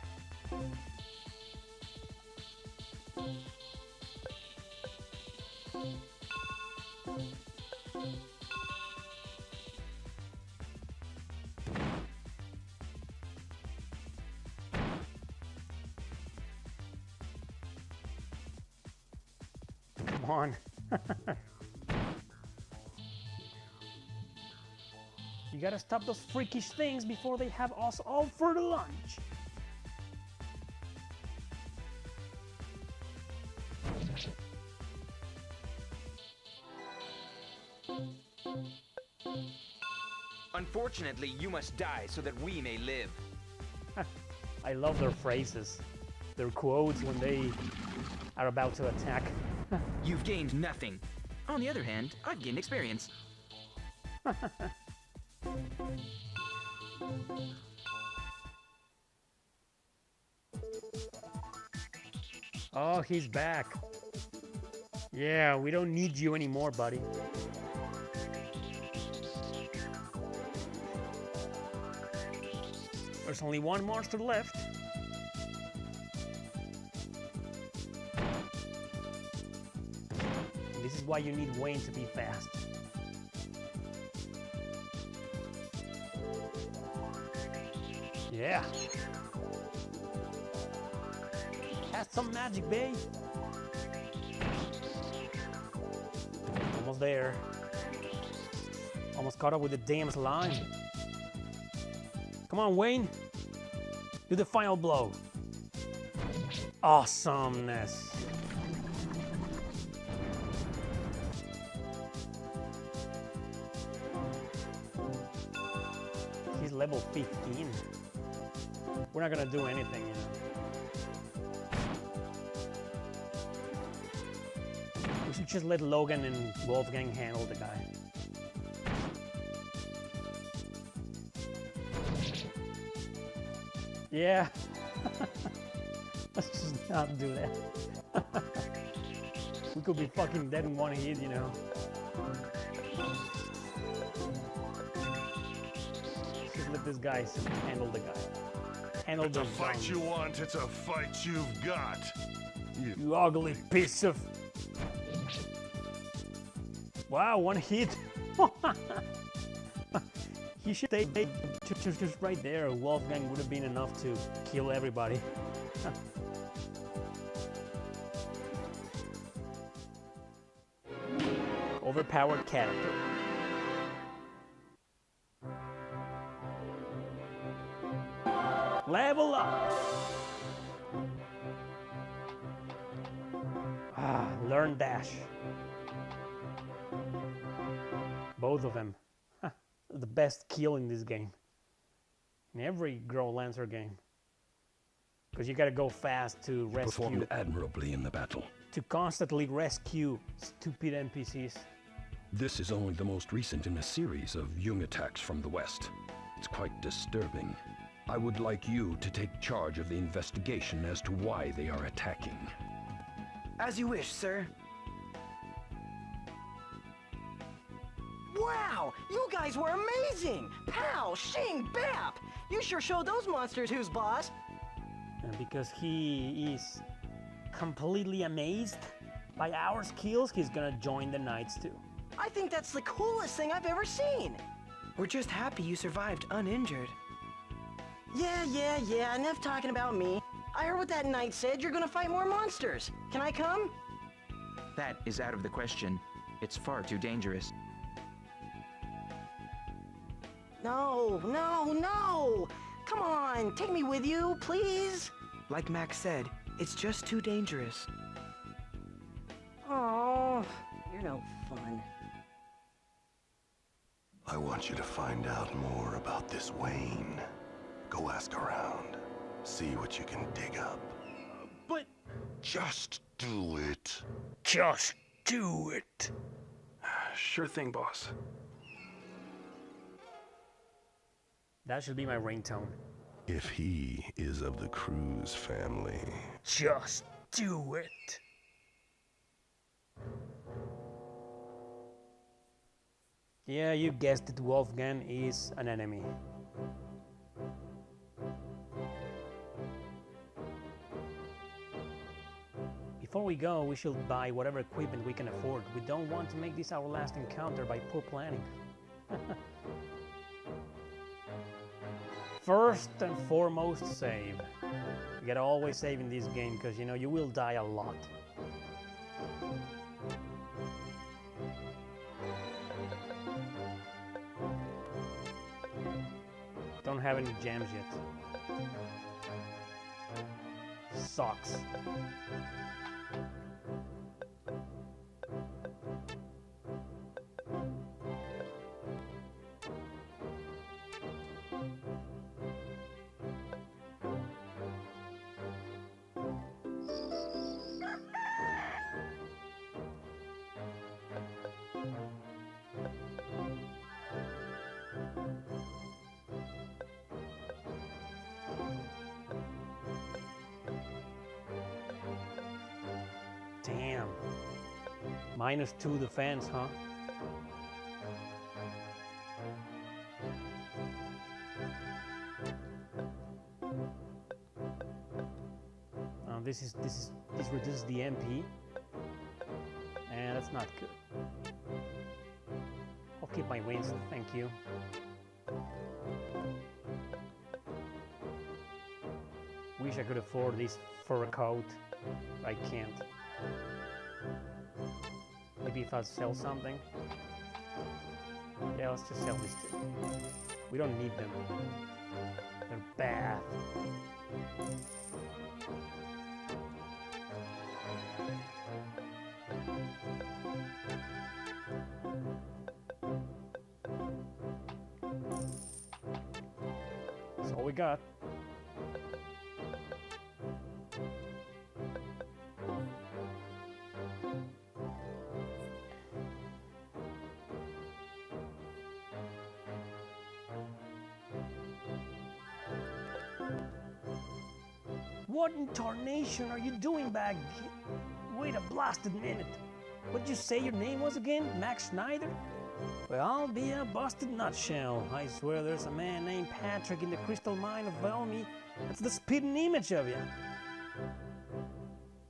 Come on. You gotta stop those freakish things before they have us all for the lunch. Unfortunately, you must die so that we may live. I love their phrases, their quotes when they are about to attack. You've gained nothing. On the other hand, I've gained experience. Oh, he's back. Yeah, we don't need you anymore, buddy. There's only one monster left. And this is why you need Wayne to be fast. Yeah. Cast some magic, babe. Almost there. Almost caught up with the damn slime. Come on, Wayne. Do the final blow. Awesomeness. He's level 15. We're not gonna do anything, you know. We should just let Logan and Wolfgang handle the guy. Yeah. Let's just not do that. We could be fucking dead in one hit, you know. let these guys handle the guy. Handle It's a the fight zombies. you want, it's a fight you've got. You ugly piece of... Wow, one hit. He should stay just right there. Wolfgang would have been enough to kill everybody. Overpowered character. Level up. Learn dash. Both of them. The best kill in this game. In every Growlanser game. Because you gotta go fast to rescue. Performed admirably in the battle. To constantly rescue stupid NPCs. This is only the most recent in a series of Jung attacks from the west. It's quite disturbing. I would like you to take charge of the investigation as to why they are attacking. As you wish, sir. Wow! You guys were amazing! Pow! Shing! Bap! You sure showed those monsters who's boss. And because he is completely amazed by our skills, he's gonna join the Knights too. I think that's the coolest thing I've ever seen. We're just happy you survived uninjured. Yeah, enough talking about me. I heard what that knight said. You're gonna fight more monsters. Can I come? That is out of the question. It's far too dangerous. No! Come on, take me with you, please. Like Max said, it's just too dangerous. Oh, you're no fun. I want you to find out more about this Wayne. Go ask around. See what you can dig up. But... Just do it. Just do it. Sure thing, boss. That should be my ringtone. If he is of the Cruz family. Just do it. Yeah, you guessed it, Wolfgang is an enemy. Before we go, we should buy whatever equipment we can afford. We don't want to make this our last encounter by poor planning. First and foremost, save. You gotta always save in this game, because you know you will die a lot. Don't have any gems yet. Sucks. Damn. -2 defense, huh? This reduces the MP, and that's not good. I'll keep my wins, thank you. Wish I could afford this fur coat. I can't. Maybe if I sell something. Yeah, let's just sell these two. We don't need them. They're bad. That's all we got. What in tarnation are you doing back? Wait a blasted minute. What'd you say your name was again? Max Schneider? Well, I'll be a busted nutshell. I swear there's a man named Patrick in the crystal mine of Velmy that's the spitting image of you.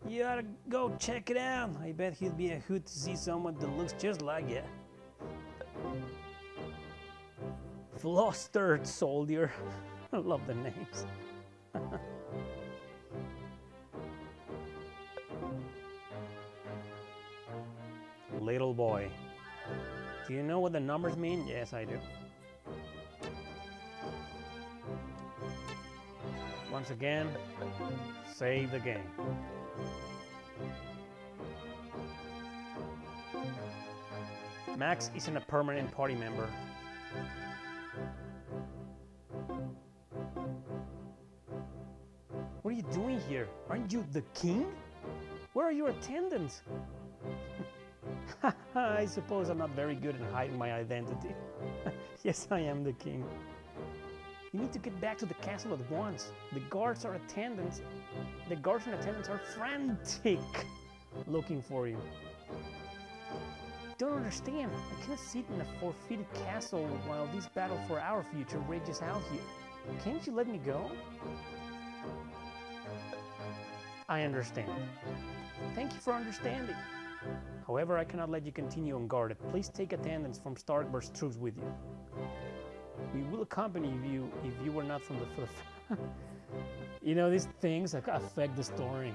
You ought to go check it out. I bet he'd be a hoot to see someone that looks just like you. Flustered soldier. I love the names. Little boy. Do you know what the numbers mean? Yes, I do. Once again, save the game. Max isn't a permanent party member. What are you doing here? Aren't you the king? Where are your attendants? I suppose I'm not very good at hiding my identity. Yes, I am the king. You need to get back to the castle at once. The guards and attendants are frantic looking for you. Don't understand. I cannot sit in a forfeited castle while this battle for our future rages out here. Can't you let me go? I understand. Thank you for understanding. However, I cannot let you continue unguarded. Please take attendance from Starkbird's troops with you. We will accompany you if you were not from the... You know, these things affect the story.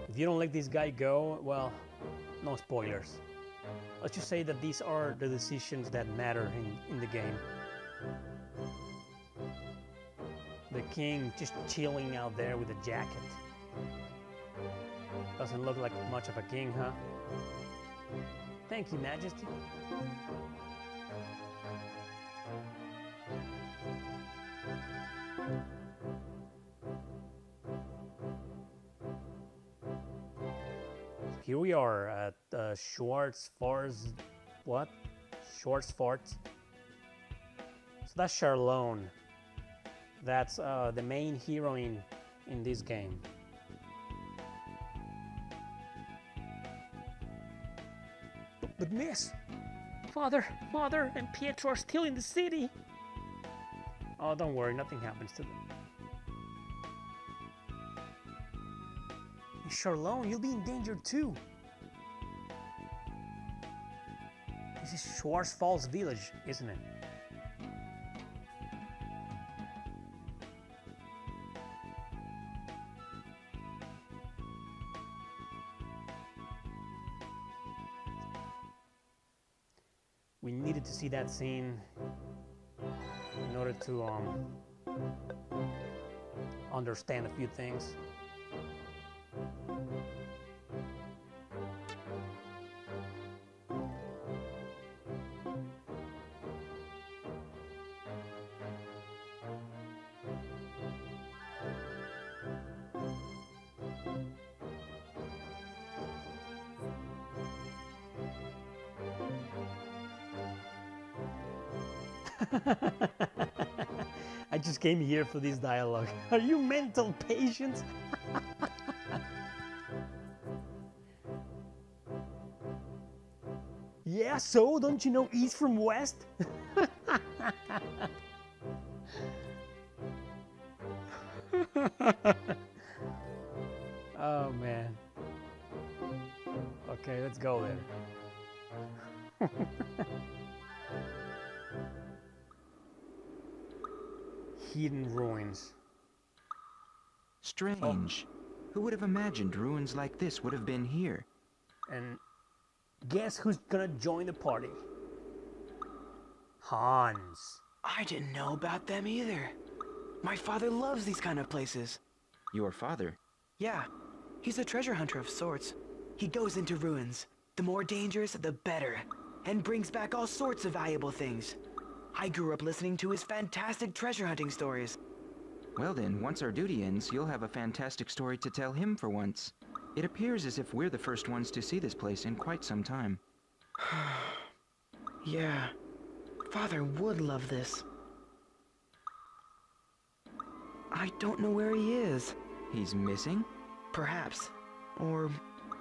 If you don't let this guy go, well, no spoilers. Let's just say that these are the decisions that matter in the game. The king just chilling out there with a jacket. Doesn't look like much of a king, huh? Thank you, Majesty. Here we are at Schwarzfar's... what? Schwarzfart. So that's Charlone. That's the main heroine in this game. But miss, Father and Pietro are still in the city. Oh, don't worry, nothing happens to them. Charlone, you'll be in danger too. This is Schwarzfall's village, isn't it? We needed to see that scene in order to understand a few things. I just came here for this dialogue. Are you mental patients? Yeah, so don't you know east from west? Oh man. Okay, let's go there. Hidden ruins. Strange. Who would have imagined ruins like this would have been here? And guess who's gonna join the party? Hans. I didn't know about them either. My father loves these kind of places. Your father? Yeah, he's a treasure hunter of sorts. He goes into ruins. The more dangerous, the better. And brings back all sorts of valuable things. I grew up listening to his fantastic treasure hunting stories. Well then, once our duty ends, you'll have a fantastic story to tell him for once. It appears as if we're the first ones to see this place in quite some time. Yeah, Father would love this. I don't know where he is. He's missing? Perhaps. Or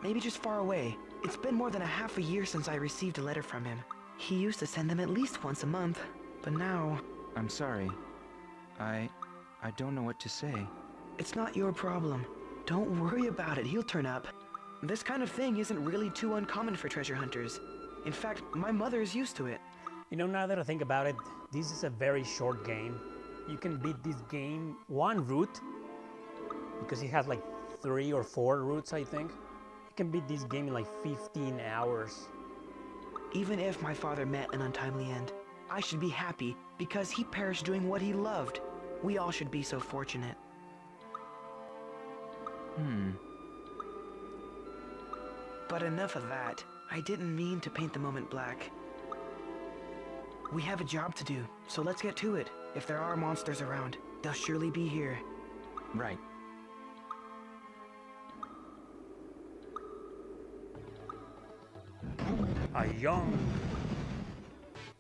maybe just far away. It's been more than a half a year since I received a letter from him. He used to send them at least once a month, but now... I'm sorry. I don't know what to say. It's not your problem. Don't worry about it, he'll turn up. This kind of thing isn't really too uncommon for treasure hunters. In fact, my mother is used to it. You know, now that I think about it, this is a very short game. You can beat this game one route, because it has like 3 or 4 routes, I think. You can beat this game in like 15 hours. Even if my father met an untimely end, I should be happy because he perished doing what he loved. We all should be so fortunate. But enough of that. I didn't mean to paint the moment black. We have a job to do, so let's get to it. If there are monsters around, they'll surely be here. Right.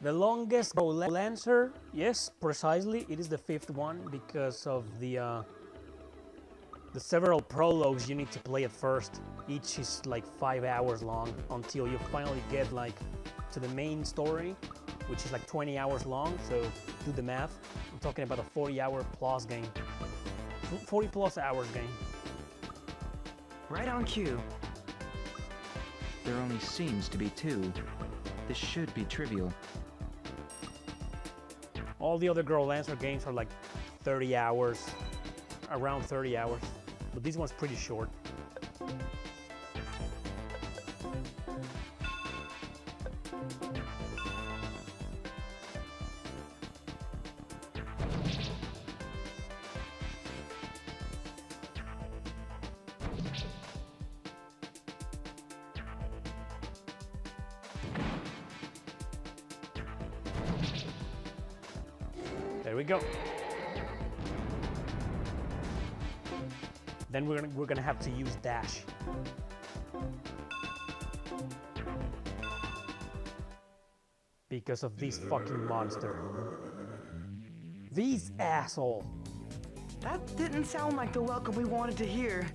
The longest Growlanser, yes, precisely, it is the 5th one because of the several prologues you need to play at first. Each is like 5 hours long until you finally get like to the main story, which is like 20 hours long, so do the math. I'm talking about a 40-hour plus game. 40 plus hours game. Right on cue. There only seems to be 2. This should be trivial. All the other Growlanser games are like 30 hours, around 30 hours, but this one's pretty short. There we go. Then we're gonna have to use dash. Because of this fucking monster. These asshole. That didn't sound like the welcome we wanted to hear.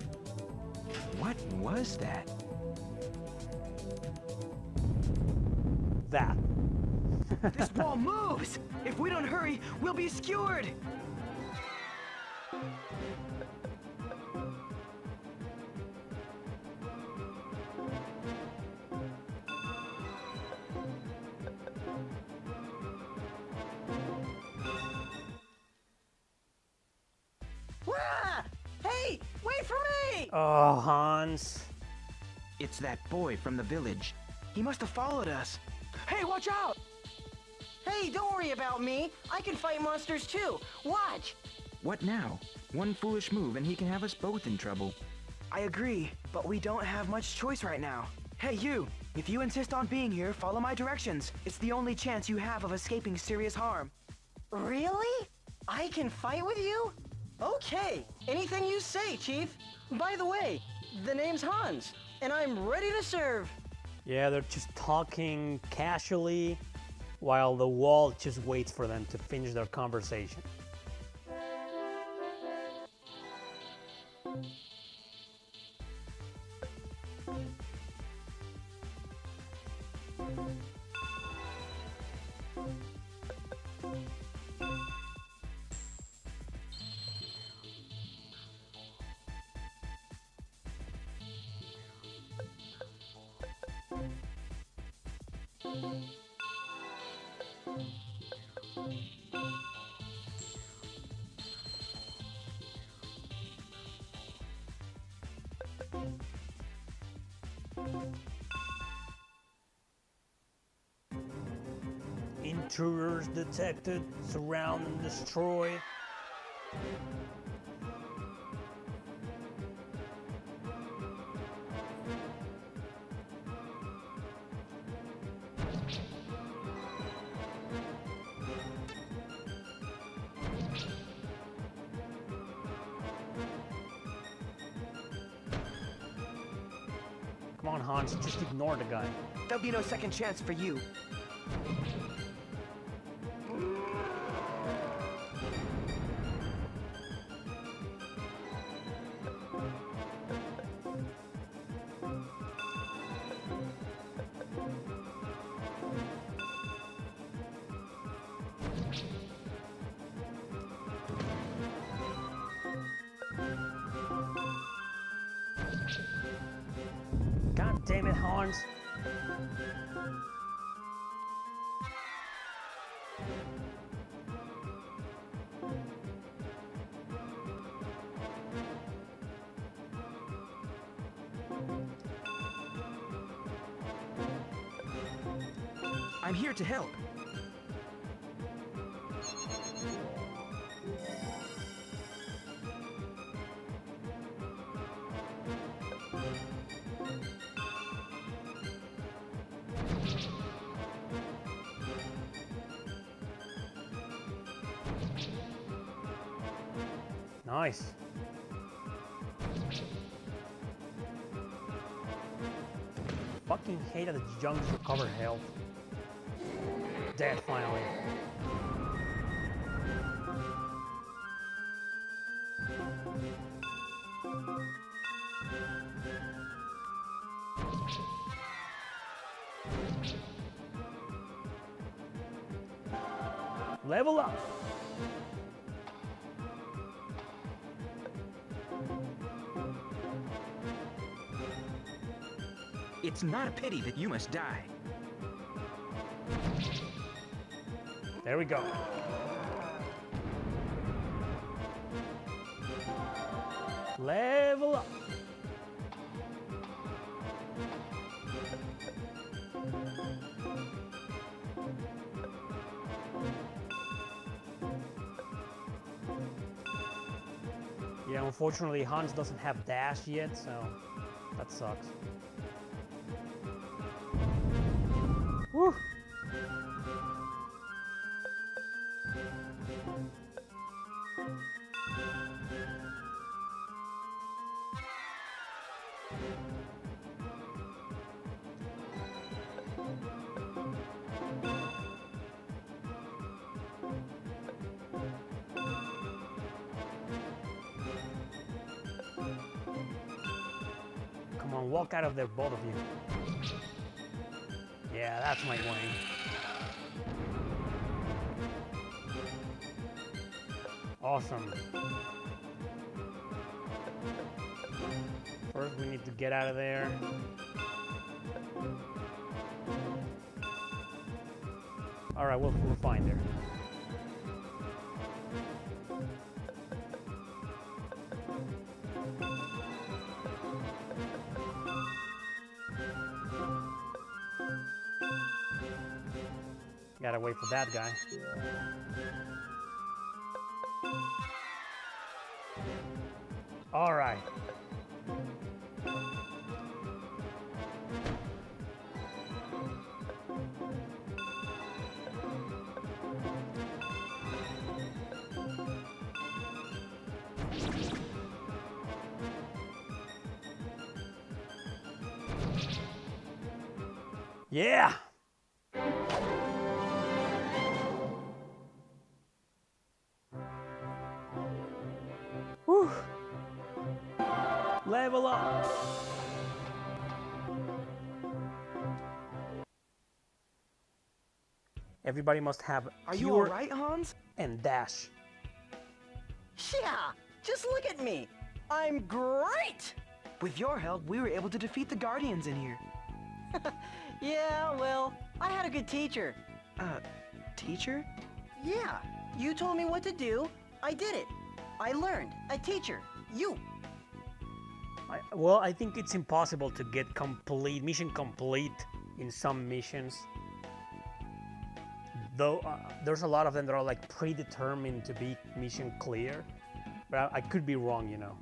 What was that? That. This wall moves! If we don't hurry, we'll be skewered! Ah! Hey, wait for me! Oh, Hans. It's that boy from the village. He must have followed us. Hey, watch out! Hey, don't worry about me. I can fight monsters too. Watch! What now? One foolish move and he can have us both in trouble. I agree, but we don't have much choice right now. Hey, you! If you insist on being here, follow my directions. It's the only chance you have of escaping serious harm. Really? I can fight with you? Okay, anything you say, Chief. By the way, the name's Hans, and I'm ready to serve. Yeah, they're just talking casually while the wall just waits for them to finish their conversation. Intruders detected, surround and destroy. Come on, Hans, just ignore the guy. There'll be no second chance for you. Hans. I'm here to help. Nice. Fucking hate that the junks recover health. Dead finally. Level up. It's not a pity that you must die. There we go. Level up. Yeah, unfortunately Hans doesn't have dash yet, so that sucks. Woo! Come on, walk out of there, both of you. Yeah, that's my way. Awesome. First, we need to get out of there. Alright, we're fine there. Gotta wait for that guy. All right. Yeah. Whew. Level up. Everybody must have Are you pure alright, Hans? and dash. Yeah, just look at me. I'm great! With your help, we were able to defeat the Guardians in here. Yeah, well, I had a good teacher. Teacher? Yeah, you told me what to do. I did it. I learned. A teacher. You. Well, I think it's impossible to get mission complete in some missions. Though there's a lot of them that are like predetermined to be mission clear. But I could be wrong, you know.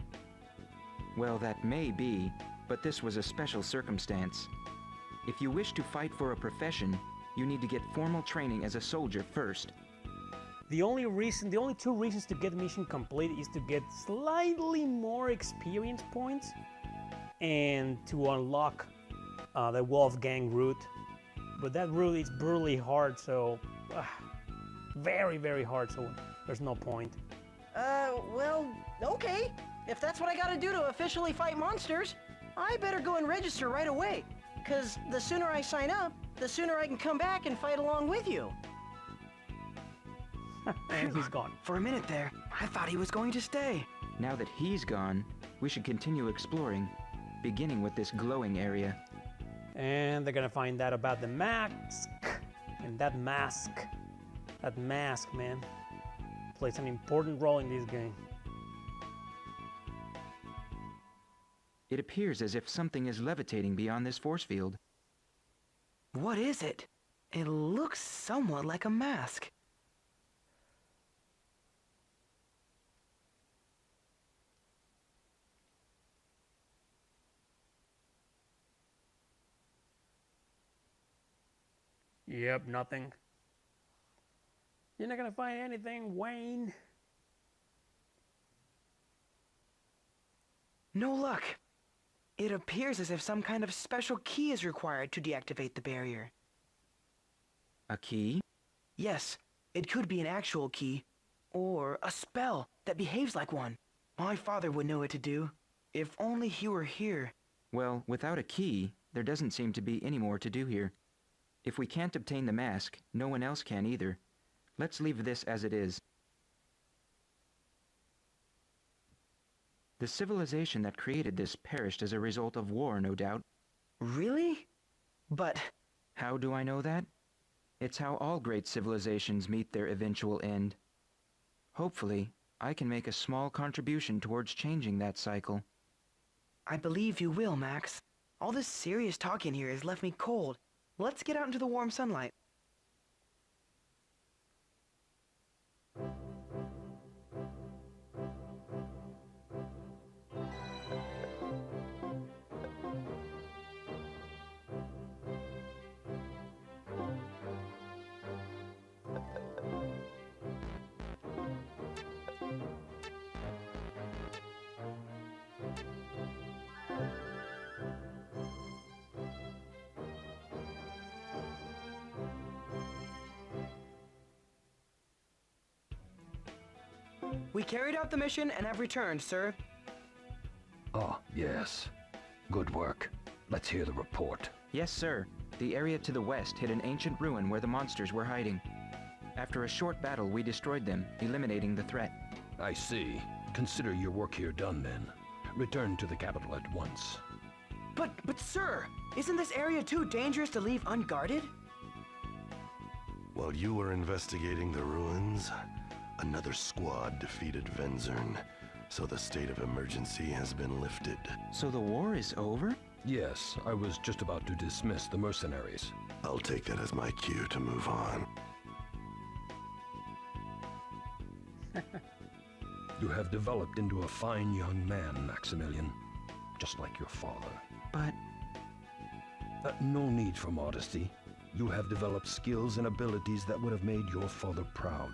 Well, that may be, but this was a special circumstance. If you wish to fight for a profession, you need to get formal training as a soldier first. The only two reasons to get mission complete is to get slightly more experience points and to unlock the Wolfgang route. But that route is brutally hard, so very, very hard, so there's no point. Well, okay. If that's what I gotta do to officially fight monsters, I better go and register right away. 'Cause the sooner I sign up, the sooner I can come back and fight along with you. And he's gone. For a minute there, I thought he was going to stay. Now that he's gone, we should continue exploring, beginning with this glowing area. And they're gonna find out about the mask. And that mask, man, plays an important role in this game. It appears as if something is levitating beyond this force field. What is it? It looks somewhat like a mask. Yep, nothing. You're not gonna find anything, Wayne. No luck. It appears as if some kind of special key is required to deactivate the barrier. A key? Yes, it could be an actual key, or a spell that behaves like one. My father would know what to do. If only he were here. Well, without a key, there doesn't seem to be any more to do here. If we can't obtain the mask, no one else can either. Let's leave this as it is. The civilization that created this perished as a result of war, no doubt. Really? But... How do I know that? It's how all great civilizations meet their eventual end. Hopefully, I can make a small contribution towards changing that cycle. I believe you will, Max. All this serious talking here has left me cold. Let's get out into the warm sunlight. We carried out the mission and have returned, sir. Ah, yes. Good work. Let's hear the report. Yes, sir. The area to the west hid an ancient ruin where the monsters were hiding. After a short battle, we destroyed them, eliminating the threat. I see. Consider your work here done, then. Return to the capital at once. But sir, isn't this area too dangerous to leave unguarded? While you were investigating the ruins, another squad defeated Venzern, so the state of emergency has been lifted. So the war is over? Yes, I was just about to dismiss the mercenaries. I'll take that as my cue to move on. You have developed into a fine young man, Maximilian. Just like your father. But... no need for modesty. You have developed skills and abilities that would have made your father proud,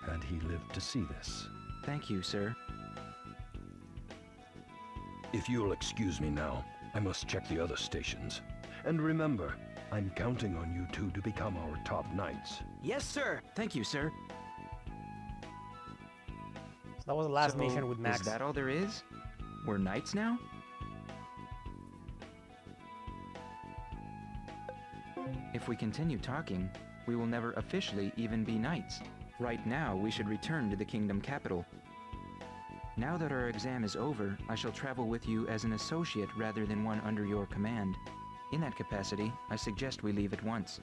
had he lived to see this. Thank you, sir. If you'll excuse me now, I must check the other stations. And remember, I'm counting on you two to become our top knights. Yes, sir. Thank you, sir. So that was the last mission with Max. Is that all there is? We're knights now? If we continue talking, we will never officially even be knights. Right now, we should return to the kingdom capital. Now that our exam is over, I shall travel with you as an associate rather than one under your command. In that capacity, I suggest we leave at once.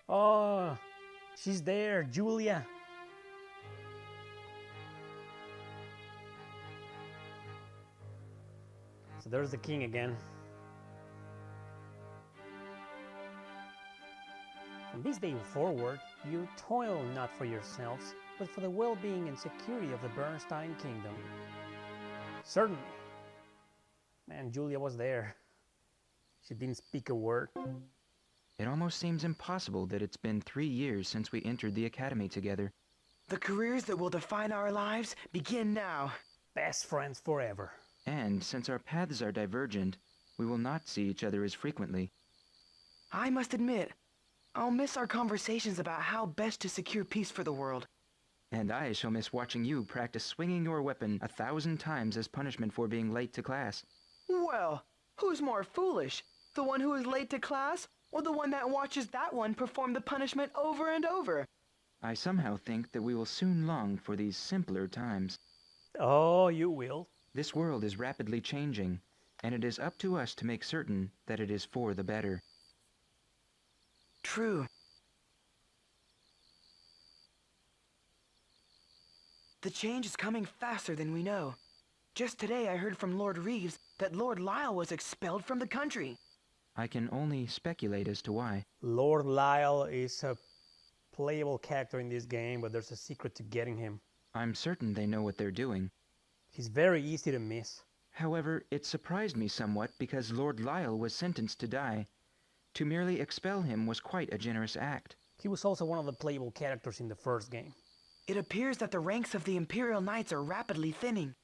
Oh, she's there, Julia. So there's the king again. From this day forward, you toil not for yourselves, but for the well-being and security of the Bernstein Kingdom. Certainly. Man, Julia was there. She didn't speak a word. It almost seems impossible that it's been 3 years since we entered the academy together. The careers that will define our lives begin now. Best friends forever. And since our paths are divergent, we will not see each other as frequently. I must admit, I'll miss our conversations about how best to secure peace for the world. And I shall miss watching you practice swinging your weapon 1,000 times as punishment for being late to class. Well, who's more foolish? The one who is late to class, or the one that watches that one perform the punishment over and over? I somehow think that we will soon long for these simpler times. Oh, you will. This world is rapidly changing, and it is up to us to make certain that it is for the better. True. The change is coming faster than we know. Just today I heard from Lord Reeves that Lord Lyle was expelled from the country. I can only speculate as to why. Lord Lyle is a playable character in this game, but there's a secret to getting him. I'm certain they know what they're doing. He's very easy to miss. However, it surprised me somewhat because Lord Lyle was sentenced to die. To merely expel him was quite a generous act. He was also one of the playable characters in the first game. It appears that the ranks of the Imperial Knights are rapidly thinning.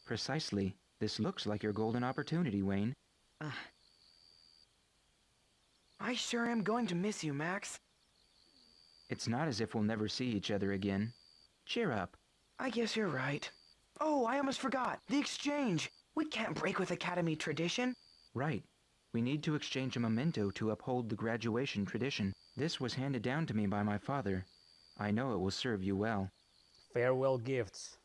Precisely. This looks like your golden opportunity, Wayne. I sure am going to miss you, Max. It's not as if we'll never see each other again. Cheer up. I guess you're right. Oh, I almost forgot. The exchange. We can't break with Academy tradition. Right. We need to exchange a memento to uphold the graduation tradition. This was handed down to me by my father. I know it will serve you well. Farewell gifts.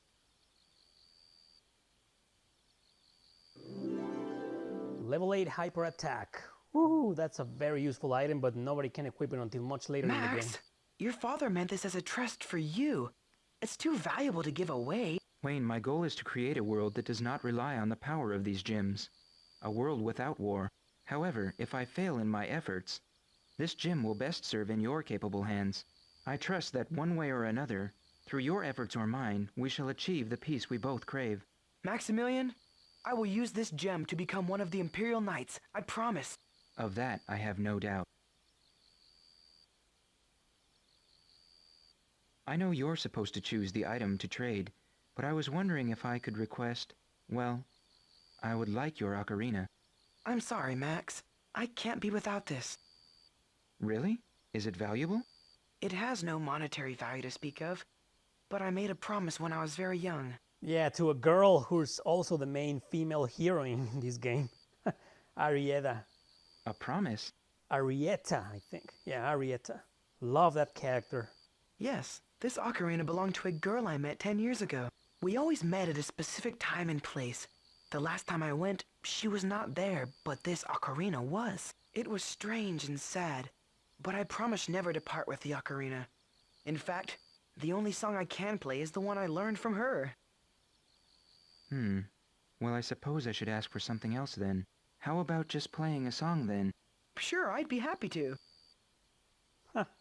Level 8 hyper attack. Woohoo, that's a very useful item, but nobody can equip it until much later in the game. Max, your father meant this as a trust for you. It's too valuable to give away. Wayne, my goal is to create a world that does not rely on the power of these gems. A world without war. However, if I fail in my efforts, this gem will best serve in your capable hands. I trust that one way or another, through your efforts or mine, we shall achieve the peace we both crave. Maximilian, I will use this gem to become one of the Imperial Knights. I promise. Of that, I have no doubt. I know you're supposed to choose the item to trade, but I was wondering if I could request, well, I would like your ocarina. I'm sorry, Max. I can't be without this. Really? Is it valuable? It has no monetary value to speak of, but I made a promise when I was very young. Yeah, to a girl who's also the main female heroine in this game. Arrieta. A promise? Arrieta, I think. Yeah, Arrieta. Love that character. Yes, this ocarina belonged to a girl I met 10 years ago. We always met at a specific time and place. The last time I went, she was not there, but this ocarina was. It was strange and sad, but I promised never to part with the ocarina. In fact, the only song I can play is the one I learned from her. Well, I suppose I should ask for something else then. How about just playing a song then? Sure, I'd be happy to.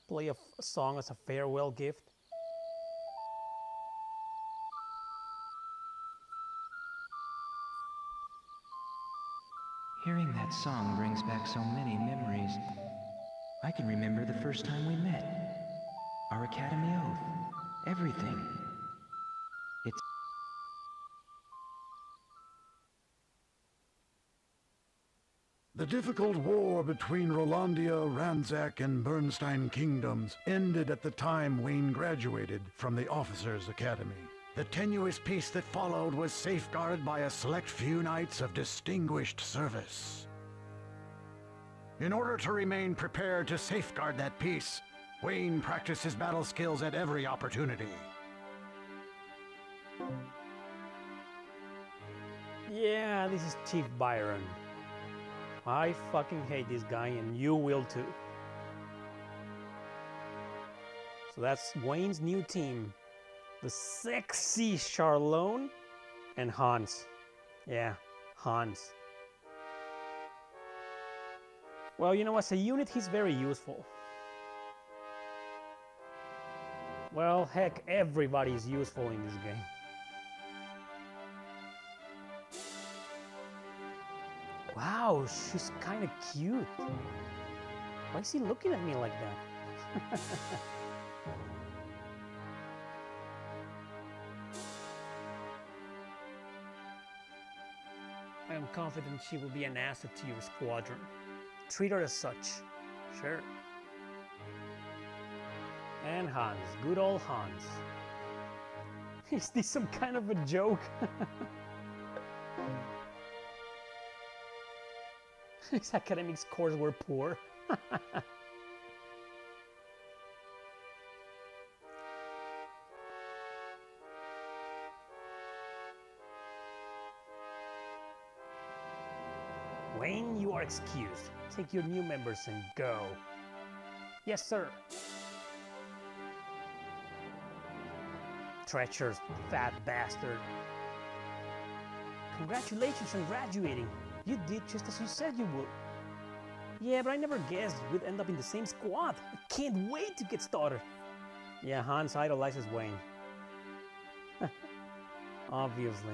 Play a song as a farewell gift. Hearing that song brings back so many memories. I can remember the first time we met. Our academy oath. Everything. It's... The difficult war between Rolandia, Ranzak, and Bernstein kingdoms ended at the time Wayne graduated from the Officers' Academy. The tenuous peace that followed was safeguarded by a select few knights of distinguished service. In order to remain prepared to safeguard that peace, Wayne practiced his battle skills at every opportunity. Yeah, this is Chief Byron. I fucking hate this guy, and you will too. So that's Wayne's new team. The sexy Charlone and Hans. Yeah, Hans. Well, you know, as a unit, he's very useful. Well, heck, everybody's useful in this game. Wow, she's kind of cute. Why is he looking at me like that? I am confident she will be an asset to your squadron. Treat her as such. Sure. And Hans, good old Hans. Is this some kind of a joke? His academic scores were poor. Wayne, you are excused. Take your new members and go. Yes, sir. Treacherous fat bastard. Congratulations on graduating. You did just as you said you would. Yeah, but I never guessed we'd end up in the same squad. I can't wait to get started. Yeah, Hans idolizes Wayne. Obviously.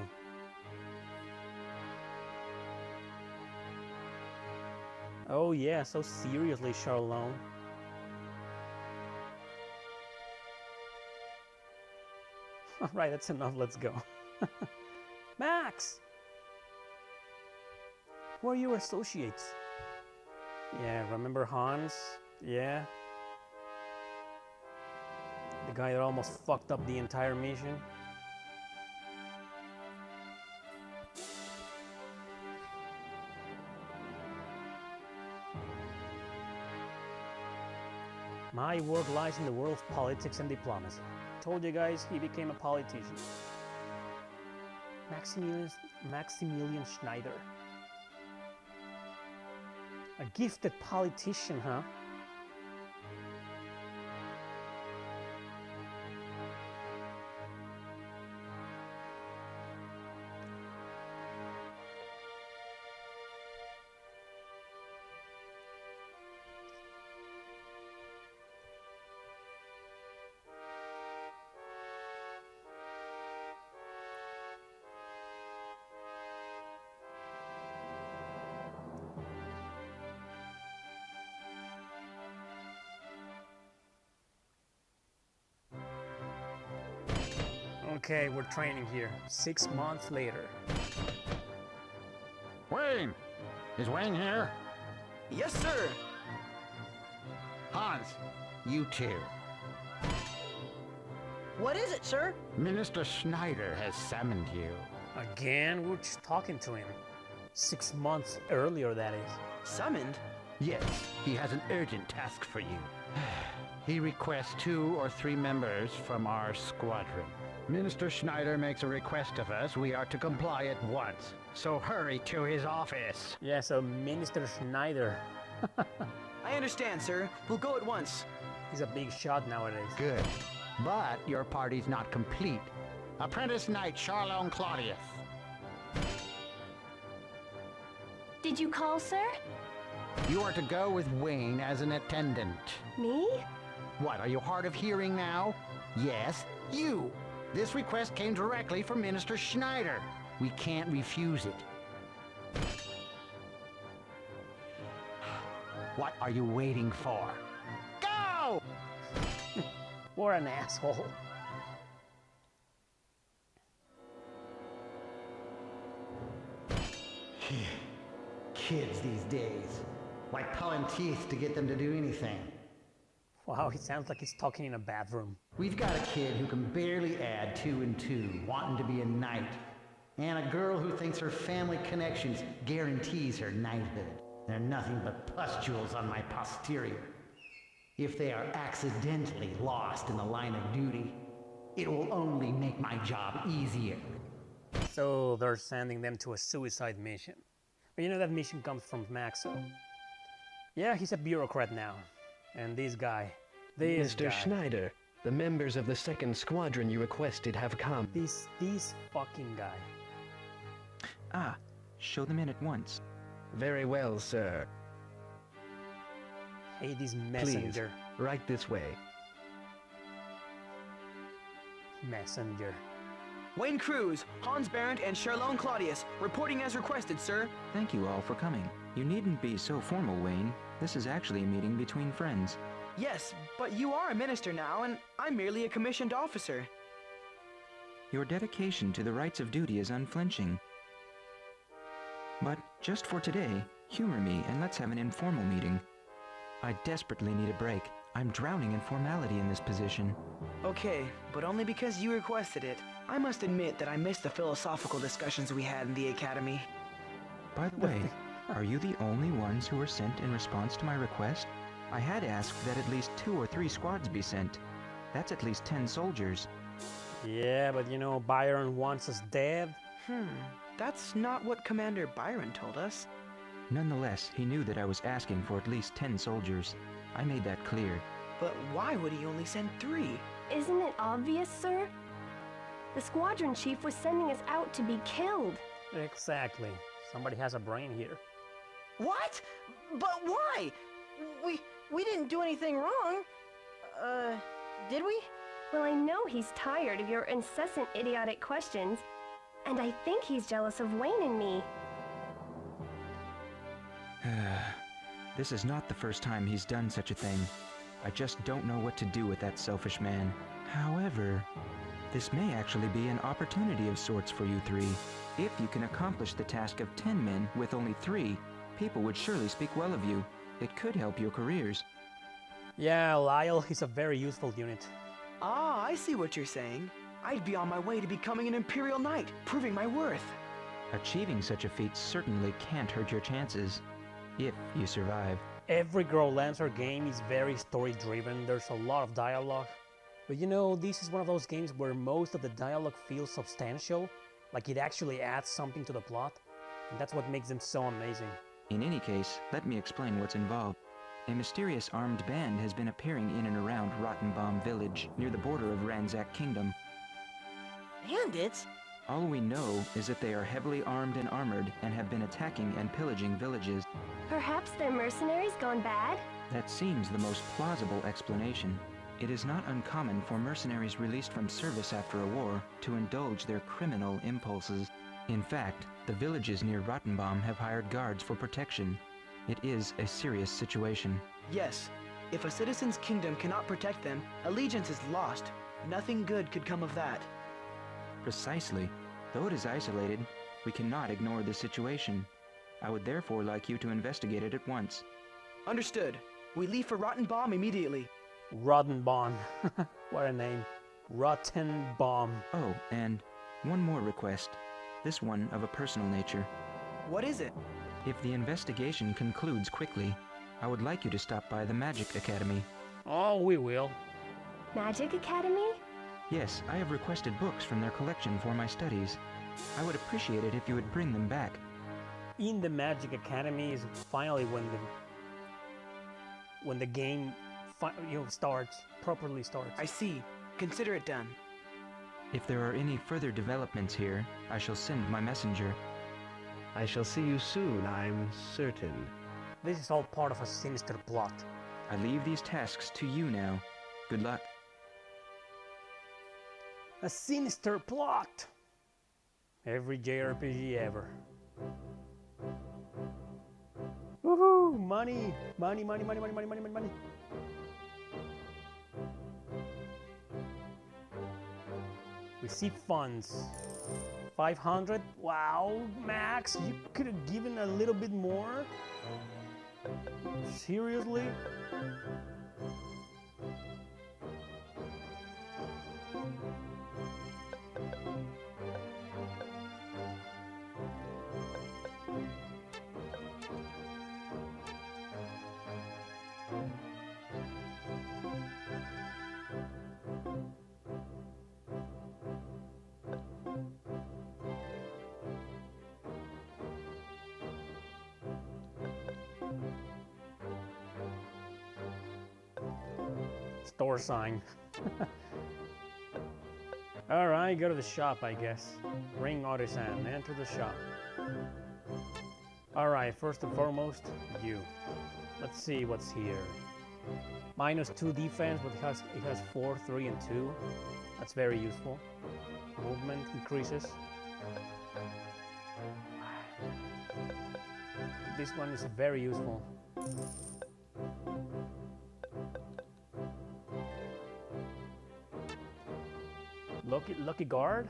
Oh yeah, so seriously, Charlone. Alright, that's enough, let's go. Max! Who are your associates? Yeah, remember Hans? Yeah. The guy that almost fucked up the entire mission? My work lies in the world of politics and diplomacy. Told you guys, he became a politician. Maximilian Schneider. A gifted politician, huh? Okay, we're training here. 6 months later. Wayne! Is Wayne here? Yes, sir! Hans, you two. What is it, sir? Minister Schneider has summoned you. Again? We're just talking to him. 6 months earlier, that is. Summoned? Yes, he has an urgent task for you. He requests 2 or 3 members from our squadron. Minister Schneider makes a request of us. We are to comply at once. So hurry to his office. Yeah, so Minister Schneider. I understand, sir. We'll go at once. He's a big shot nowadays. Good. But your party's not complete. Apprentice Knight Charlone Claudius. Did you call, sir? You are to go with Wayne as an attendant. Me? What, are you hard of hearing now? Yes, you. This request came directly from Minister Schneider. We can't refuse it. What are you waiting for? Go! What an asshole. Kids these days. Like pulling teeth to get them to do anything. Wow, he sounds like he's talking in a bathroom. We've got a kid who can barely add 2 and 2, wanting to be a knight. And a girl who thinks her family connections guarantees her knighthood. They're nothing but pustules on my posterior. If they are accidentally lost in the line of duty, it will only make my job easier. So they're sending them to a suicide mission. But you know that mission comes from Maxo. Yeah, he's a bureaucrat now. And this guy, Mr. Schneider, the members of the 2nd Squadron you requested have come. This fucking guy. Ah, show them in at once. Very well, sir. Hey, this messenger. Please, right this way. Messenger. Wayne Cruz, Hans Berendt, and Charlone Claudius, reporting as requested, sir. Thank you all for coming. You needn't be so formal, Wayne. This is actually a meeting between friends. Yes, but you are a minister now, and I'm merely a commissioned officer. Your dedication to the rights of duty is unflinching. But just for today, humor me and let's have an informal meeting. I desperately need a break. I'm drowning in formality in this position. Okay, but only because you requested it. I must admit that I missed the philosophical discussions we had in the academy. By the way, are you the only ones who were sent in response to my request? I had asked that at least 2 or 3 squads be sent. That's at least 10 soldiers. Yeah, but you know, Byron wants us dead. That's not what Commander Byron told us. Nonetheless, he knew that I was asking for at least 10 soldiers. I made that clear. But why would he only send 3? Isn't it obvious, sir? The squadron chief was sending us out to be killed. Exactly. Somebody has a brain here. What? But why? We didn't do anything wrong. Did we? Well, I know he's tired of your incessant idiotic questions, and I think he's jealous of Wayne and me. This is not the first time he's done such a thing. I just don't know what to do with that selfish man. However, this may actually be an opportunity of sorts for you 3. If you can accomplish the task of 10 men with only 3, people would surely speak well of you. It could help your careers. Yeah, Lyle is a very useful unit. Ah, I see what you're saying. I'd be on my way to becoming an Imperial Knight, proving my worth. Achieving such a feat certainly can't hurt your chances, if you survive. Every Growlanser game is very story-driven. There's a lot of dialogue. But you know, this is one of those games where most of the dialogue feels substantial, like it actually adds something to the plot. And that's what makes them so amazing. In any case, let me explain what's involved. A mysterious armed band has been appearing in and around Rottenbaum village, near the border of Ransack Kingdom. Bandits? All we know is that they are heavily armed and armored and have been attacking and pillaging villages. Perhaps they're mercenaries gone bad? That seems the most plausible explanation. It is not uncommon for mercenaries released from service after a war to indulge their criminal impulses. In fact, the villages near Rottenbaum have hired guards for protection. It is a serious situation. Yes, if a citizen's kingdom cannot protect them, allegiance is lost. Nothing good could come of that. Precisely. Though it is isolated, we cannot ignore the situation. I would therefore like you to investigate it at once. Understood. We leave for Rottenbaum immediately. Rottenbaum. What a name. Rottenbaum. Oh, and one more request. This one of a personal nature. What is it? If the investigation concludes quickly, I would like you to stop by the Magic Academy. Oh, we will. Magic Academy? Yes, I have requested books from their collection for my studies. I would appreciate it if you would bring them back. In the Magic Academy is finally when the game properly starts. I see. Consider it done. If there are any further developments here, I shall send my messenger. I shall see you soon, I'm certain. This is all part of a sinister plot. I leave these tasks to you now. Good luck. A sinister plot! Every JRPG ever. Woohoo! Money! Money, money, money, money, money, money, money, money. Receive funds. 500? Wow, Max, you could have given a little bit more? Seriously? Store sign. Alright, go to the shop, I guess. Ring Artisan, enter the shop. Alright, first and foremost, you. Let's see what's here. -2 defense, but it has 4, 3, and 2. That's very useful. Movement increases. This one is very useful. Lucky guard?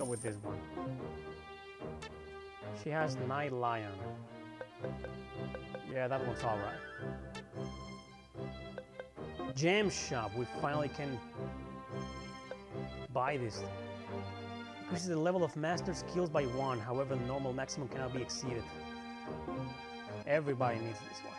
go with this one. She has Night Lion. Yeah, that one's alright. Gem shop. We finally can buy this. Increases the level of master skills by 1. However, the normal maximum cannot be exceeded. Everybody needs this one.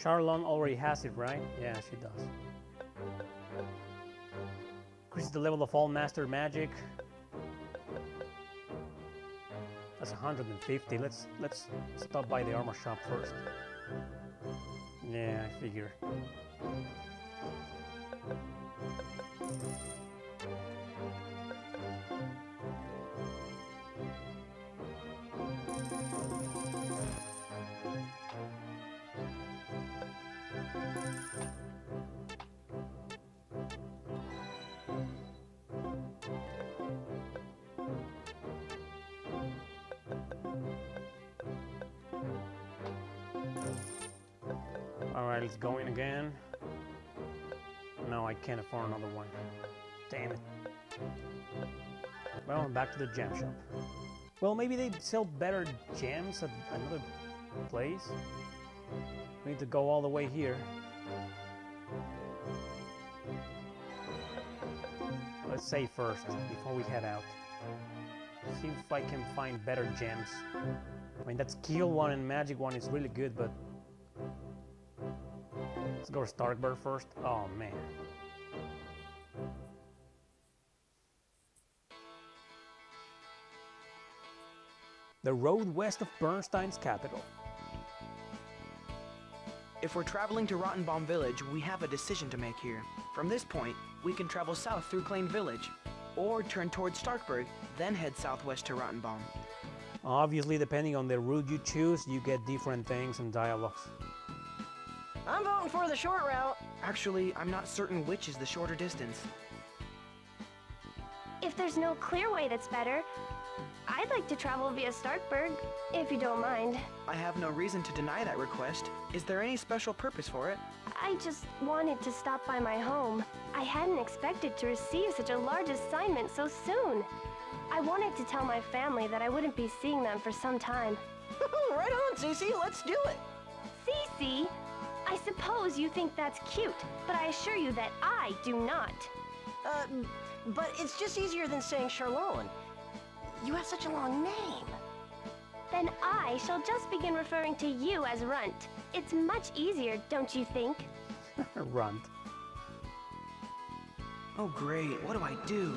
Charlone already has it, right? Yeah, she does. Increases the level of all master magic. That's 150. Let's stop by the armor shop first. Yeah, I figure. Alright, it's going again. No, I can't afford another one. Damn it. Well, back to the gem shop. Well, maybe they sell better gems at another place. We need to go all the way here. Let's save first, before we head out. See if I can find better gems. I mean, that skill one and magic one is really good, but... Let's go to Starkburg first. Oh, man. The road west of Bernstein's capital. If we're traveling to Rottenbaum Village, we have a decision to make here. From this point, we can travel south through Claim Village, or turn towards Starkburg, then head southwest to Rottenbaum. Obviously, depending on the route you choose, you get different things and dialogues. I'm voting for the short route. Actually, I'm not certain which is the shorter distance. If there's no clear way that's better, I'd like to travel via Starkburg, if you don't mind. I have no reason to deny that request. Is there any special purpose for it? I just wanted to stop by my home. I hadn't expected to receive such a large assignment so soon. I wanted to tell my family that I wouldn't be seeing them for some time. Right on, Cece, let's do it. Cece? I suppose you think that's cute, but I assure you that I do not. But it's just easier than saying Charlone. You have such a long name. Then I shall just begin referring to you as Runt. It's much easier, don't you think? Runt. Oh great, what do I do?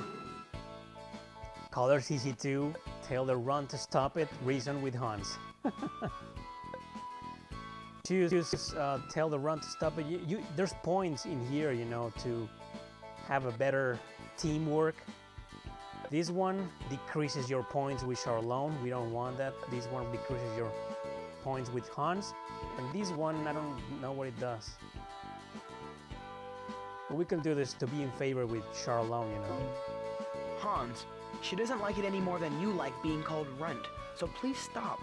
Call her CC2, tell the Runt to stop it, reason with Hans. Tell the Runt to stop it. There's points in here, you know, to have a better teamwork. This one decreases your points with Charlone. We don't want that. This one decreases your points with Hans. And this one, I don't know what it does. But we can do this to be in favor with Charlone, you know. Hans, she doesn't like it any more than you like being called Runt. So please stop.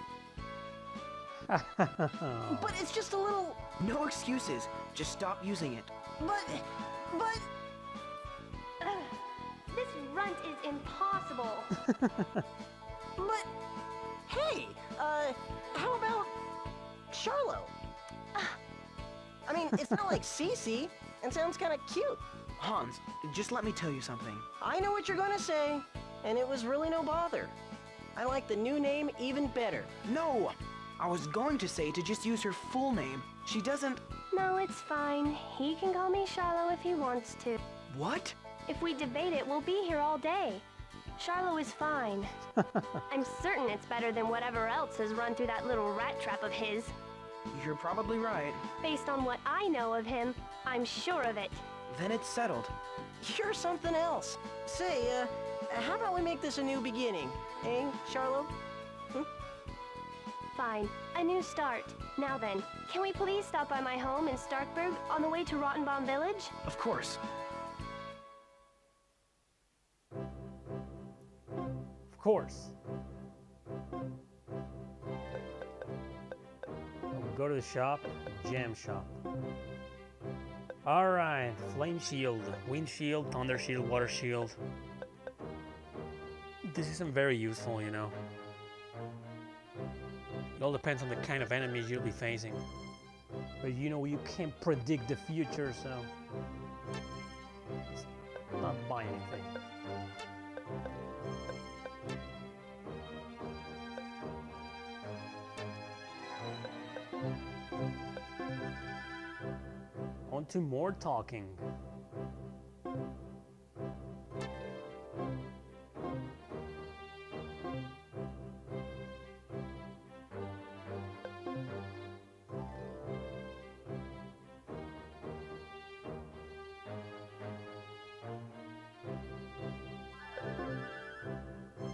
But it's just a little... No excuses. Just stop using it. But... This Runt is impossible. But... Hey, how about... Charlo? I mean, it's not like Cece, and sounds kind of cute. Hans, just let me tell you something. I know what you're gonna say, and it was really no bother. I like the new name even better. No! I was going to say to just use her full name. She doesn't... No, it's fine. He can call me Charlo if he wants to. What? If we debate it, we'll be here all day. Charlo is fine. I'm certain it's better than whatever else has run through that little rat trap of his. You're probably right. Based on what I know of him, I'm sure of it. Then it's settled. You're something else. Say, how about we make this a new beginning? Eh, Charlo? Fine. A new start. Now then, can we please stop by my home in Starkburg on the way to Rottenbaum Village? Of course. Of course. go to the shop, gem shop. Alright, flame shield, wind shield, thunder shield, water shield. This isn't very useful, you know. It all depends on the kind of enemies you'll be facing. But you know, you can't predict the future, so let's not buy anything. On to more talking.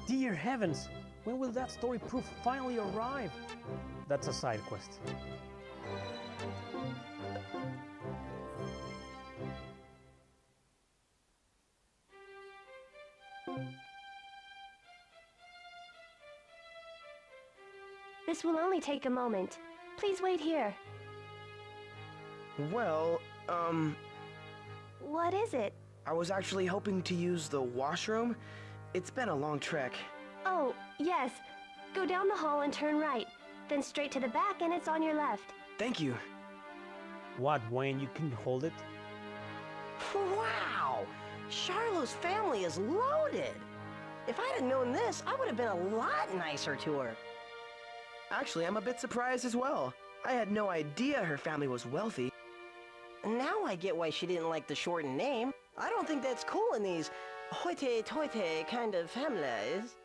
Dear heavens, when will that story proof finally arrive? That's a side quest. This will only take a moment. Please wait here. Well, What is it? I was actually hoping to use the washroom. It's been a long trek. Oh, yes. Go down the hall and turn right. Then straight to the back and it's on your left. Thank you. What, Wayne, you can hold it? Wow! Charlot's family is loaded! If I'd have known this, I would have been a lot nicer to her. Actually, I'm a bit surprised as well. I had no idea her family was wealthy. Now I get why she didn't like the shortened name. I don't think that's cool in these hoity-toity kind of families.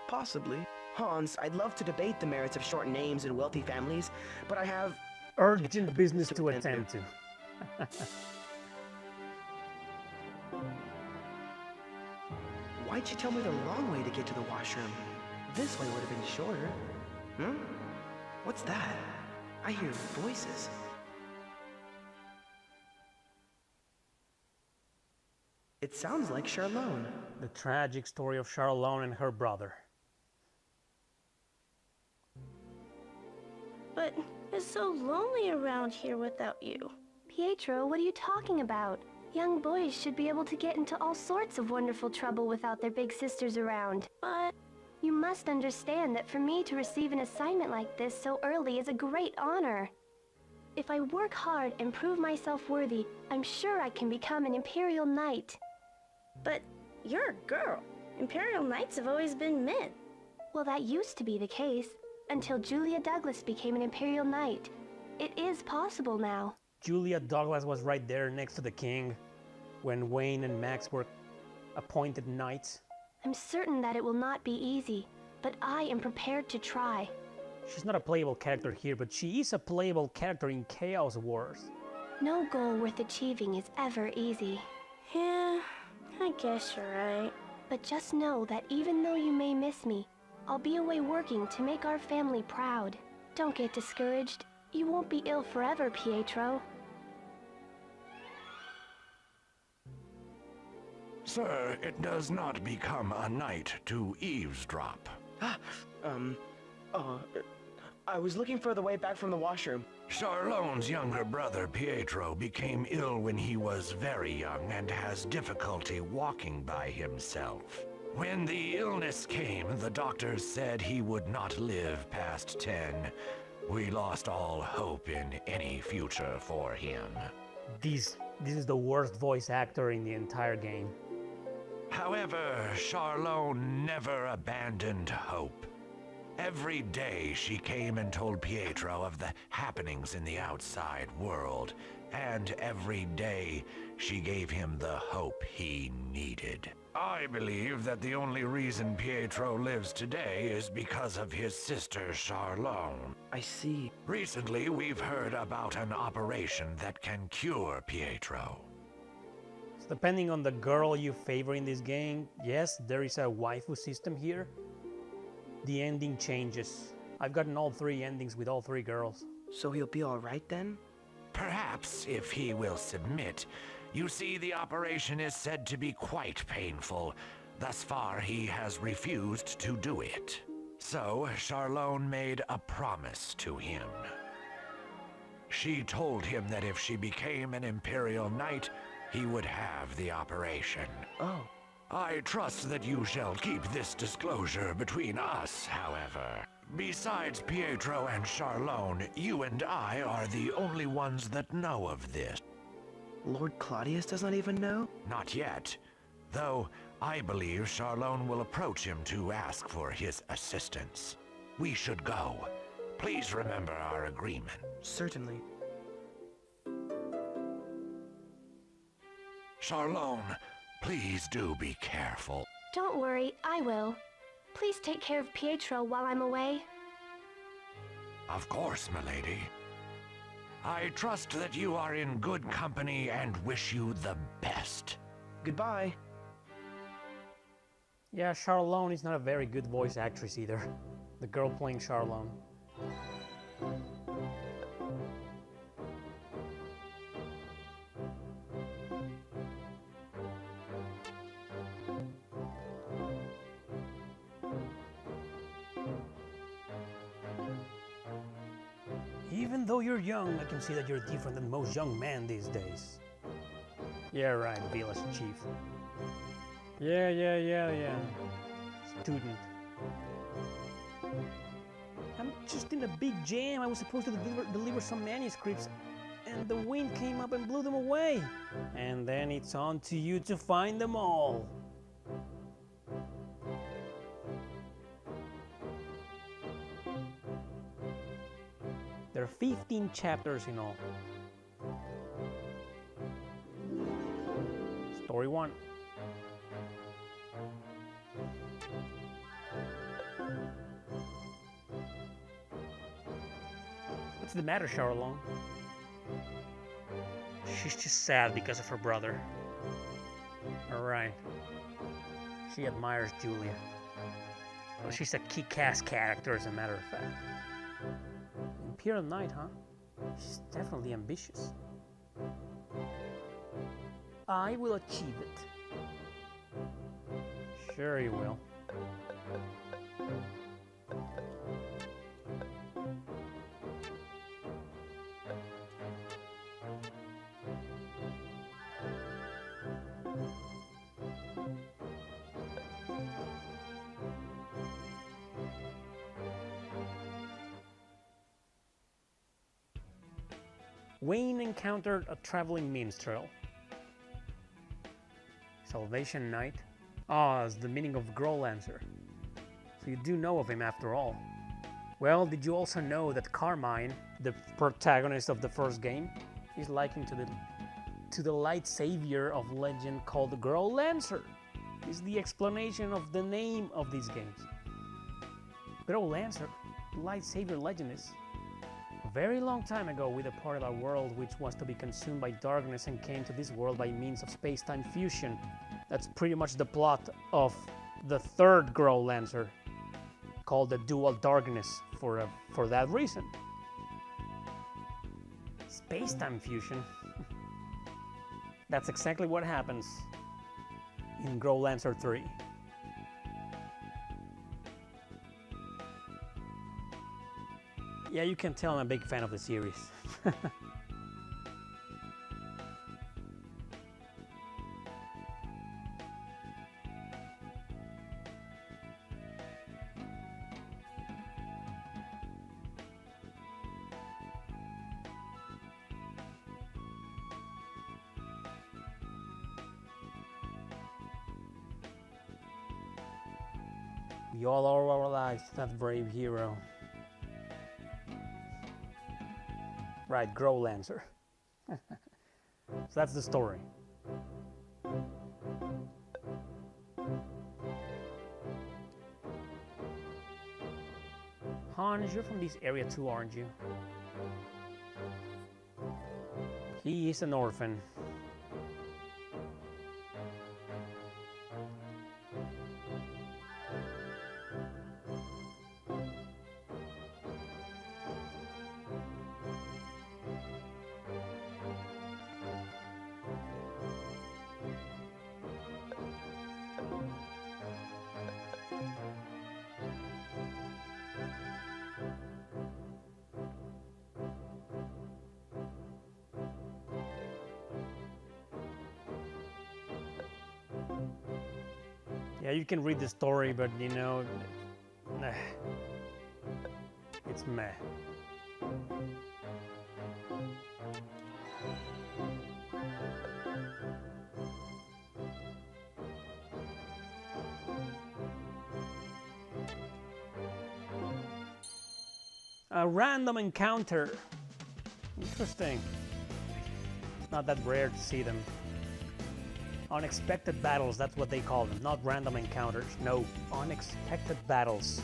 Possibly. Hans, I'd love to debate the merits of short names in wealthy families, but I have urgent business to attend to. Why'd you tell me the wrong way to get to the washroom? This way would have been shorter. What's that? I hear voices. It sounds like Charlone. The tragic story of Charlone and her brother. But it's so lonely around here without you. Pietro, what are you talking about? Young boys should be able to get into all sorts of wonderful trouble without their big sisters around. But you must understand that for me to receive an assignment like this so early is a great honor. If I work hard and prove myself worthy, I'm sure I can become an Imperial Knight. But you're a girl. Imperial Knights have always been men. Well, that used to be the case, until Julia Douglas became an Imperial Knight. It is possible now. Julia Douglas was right there next to the king when Wayne and Max were appointed knights. I'm certain that it will not be easy, but I am prepared to try. She's not a playable character here, but she is a playable character in Chaos Wars. No goal worth achieving is ever easy. Yeah, I guess you're right. But just know that even though you may miss me, I'll be away working to make our family proud. Don't get discouraged. You won't be ill forever, Pietro. Sir, it does not become a knight to eavesdrop. I was looking for the way back from the washroom. Charlone's younger brother, Pietro, became ill when he was very young and has difficulty walking by himself. When the illness came, the doctors said he would not live past 10. We lost all hope in any future for him. This is the worst voice actor in the entire game. However, Charlone never abandoned hope. Every day she came and told Pietro of the happenings in the outside world, and every day she gave him the hope he needed. I believe that the only reason Pietro lives today is because of his sister Charlone. I see. Recently, we've heard about an operation that can cure Pietro. So depending on the girl you favor in this game, yes, there is a waifu system here. The ending changes. I've gotten all 3 endings with all 3 girls. So he'll be alright then? Perhaps if he will submit. You see, the operation is said to be quite painful. Thus far, he has refused to do it. So, Charlone made a promise to him. She told him that if she became an Imperial Knight, he would have the operation. Oh. I trust that you shall keep this disclosure between us, however. Besides Pietro and Charlone, you and I are the only ones that know of this. Lord Claudius does not even know? Not yet, though I believe Charlone will approach him to ask for his assistance. We should go. Please remember our agreement. Certainly. Charlone, please do be careful. Don't worry, I will. Please take care of Pietro while I'm away. Of course, milady. I trust that you are in good company and wish you the best. Goodbye. Yeah, Charlone is not a very good voice actress either. The girl playing Charlone. Even though you're young, I can see that you're different than most young men these days. Yeah, right, village chief. Yeah. Student. I'm just in a big jam. I was supposed to deliver some manuscripts, and the wind came up and blew them away. And then it's on to you to find them all. There are 15 chapters in all. Story 1. What's the matter, Charlone? She's just sad because of her brother. Alright. She admires Julia. Well, she's a kick-ass character, as a matter of fact. Imperial Knight, huh? She's definitely ambitious. I will achieve it. Sure you will. Wayne encountered a traveling minstrel. Salvation Knight? Ah, it's the meaning of Growlanser. So you do know of him after all. Well, did you also know that Carmine, the protagonist of the first game, is likened to the light savior of legend called Growlanser? Is the explanation of the name of these games. Growlanser, light savior legend, is a very long time ago with a part of our world which was to be consumed by darkness and came to this world by means of space-time fusion. That's pretty much the plot of the third Growlanser, called the Dual Darkness for that reason. Space-time fusion? That's exactly what happens in Growlanser 3. Yeah, you can tell I'm a big fan of the series. We all owe our lives to that brave hero. Right, Growlanser. So that's the story. Hans, you're from this area too, aren't you? He is an orphan. Yeah, you can read the story, but you know, it's meh. A random encounter. Interesting. It's not that rare to see them. Unexpected battles, that's what they call them. Not random encounters. No, unexpected battles.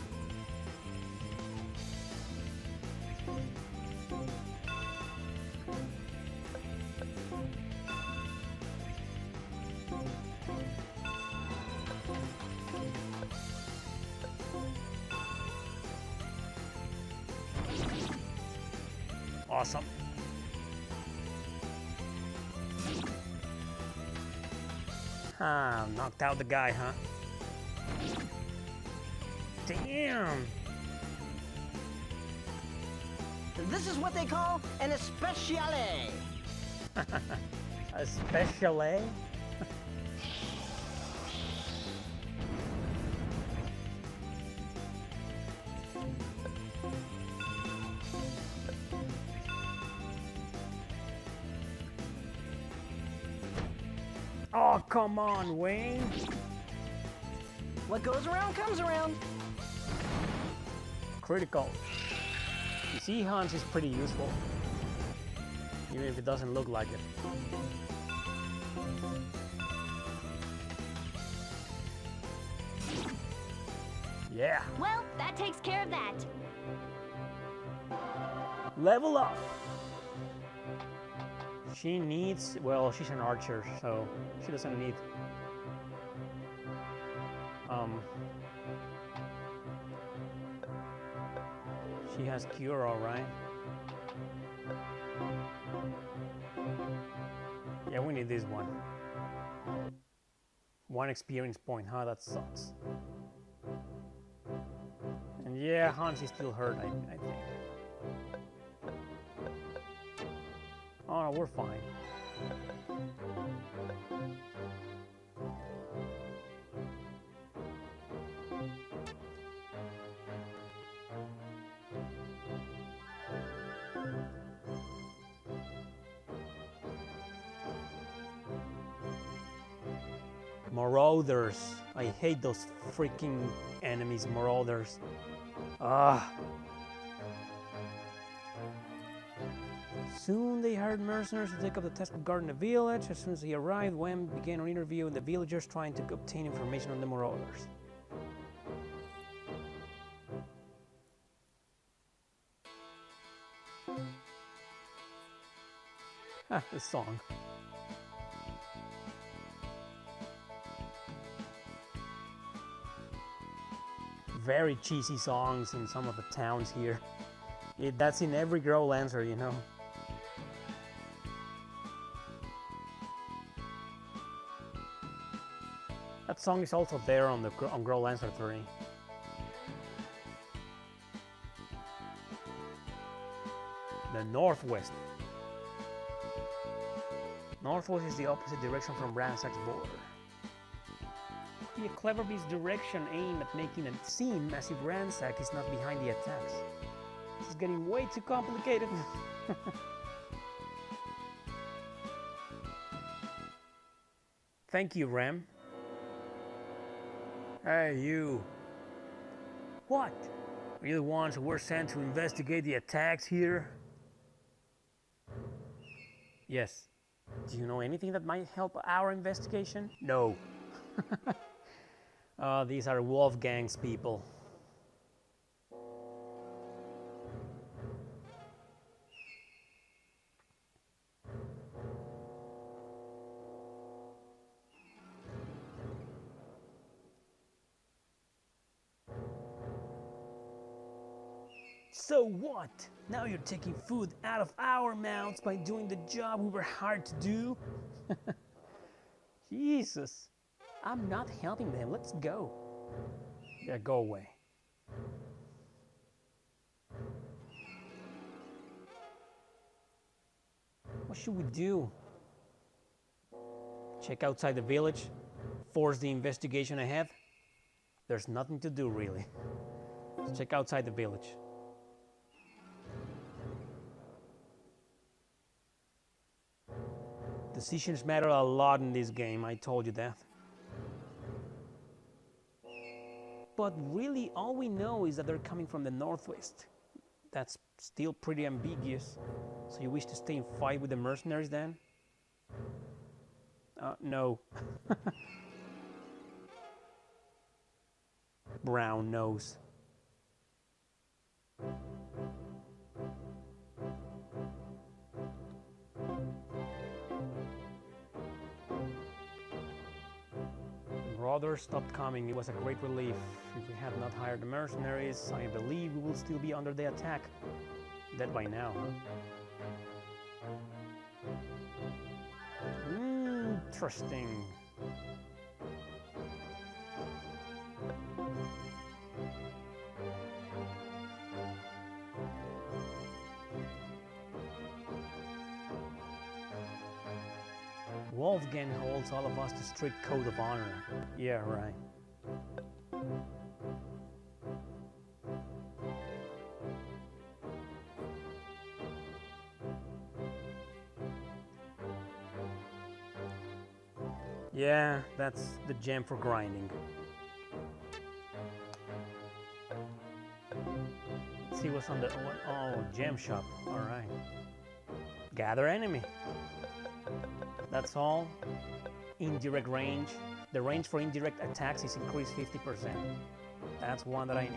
Awesome. Ah, knocked out the guy, huh? Damn! This is what they call an especiale. Especially? Oh, come on, Wayne. What goes around comes around. Critical. You see, Hans is pretty useful. Even if it doesn't look like it. Yeah. Well, that takes care of that. Level up. She needs, well, she's an archer, so she doesn't need she has cure, all right. Yeah, we need this one. 1 experience point, huh? That sucks. And yeah, Hans is still hurt, I think. Oh, no, we're fine. Marauders. I hate those freaking enemies, Marauders. Ah. Soon they hired mercenaries to take up the task of guarding the village. As soon as they arrived, Wem began an interview with the villagers trying to obtain information on the Marauders. Ah, the song. Very cheesy songs in some of the towns here. That's in every Growlanser, you know. That song is also there on Growlanser 3. The Northwest. Northwest is the opposite direction from Ransack's border. Be a clever beast's direction aimed at making it seem as if Ransack is not behind the attacks. This is getting way too complicated. Thank you, Ram. Hey, you. What? Are you the ones who were sent to investigate the attacks here? Yes. Do you know anything that might help our investigation? No. These are Wolfgang's people. So what? Now you're taking food out of our mouths by doing the job we were hired to do? Jesus. I'm not helping them. Let's go. Yeah, go away. What should we do? Check outside the village? Force the investigation ahead? There's nothing to do, really. Let's check outside the village. Decisions matter a lot in this game, I told you that. But really, all we know is that they're coming from the northwest. That's still pretty ambiguous. So you wish to stay and fight with the mercenaries then? No. Brown nose. Marauders stopped coming. It was a great relief. If we had not hired the mercenaries, I believe we will still be under the attack. Dead by now, huh? Interesting. Wolfgang holds all of us to strict code of honor. Yeah, right. Yeah, that's the gem for grinding. Let's see what's on the... Oh, gem shop. Alright. Gather enemy. That's all. Indirect range. The range for indirect attacks is increased 50%. That's one that I need.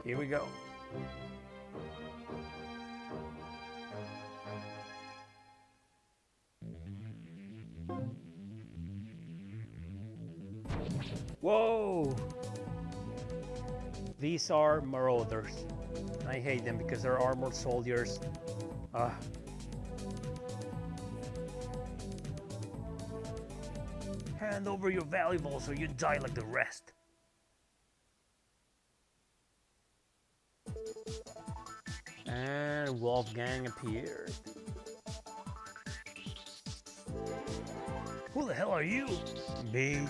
Here we go. Whoa! These are Marauders. I hate them because they're armored soldiers. Hand over your valuables or you die like the rest. And Wolfgang appeared. Who the hell are you? Me?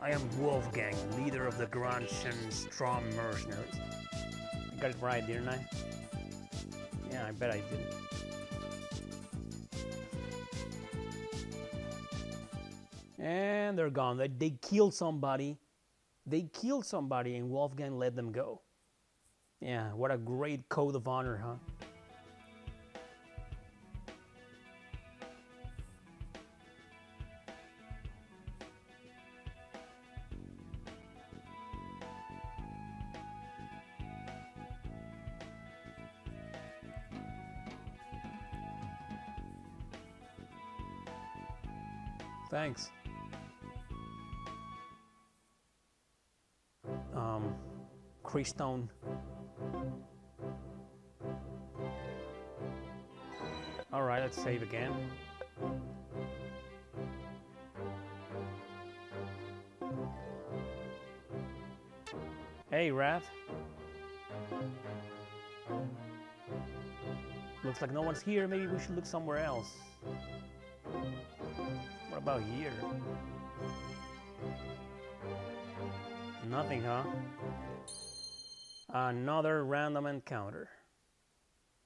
I am Wolfgang, leader of the Growlanser Strong Mercenaries. I got it right, didn't I? Yeah, I bet I did. And they're gone. They killed somebody. They killed somebody and Wolfgang let them go. Yeah, what a great code of honor, huh? Thanks. Keystone. All right, let's save again. Hey, Wrath. Looks like no one's here. Maybe we should look somewhere else. What about here? Nothing, huh? Another random encounter.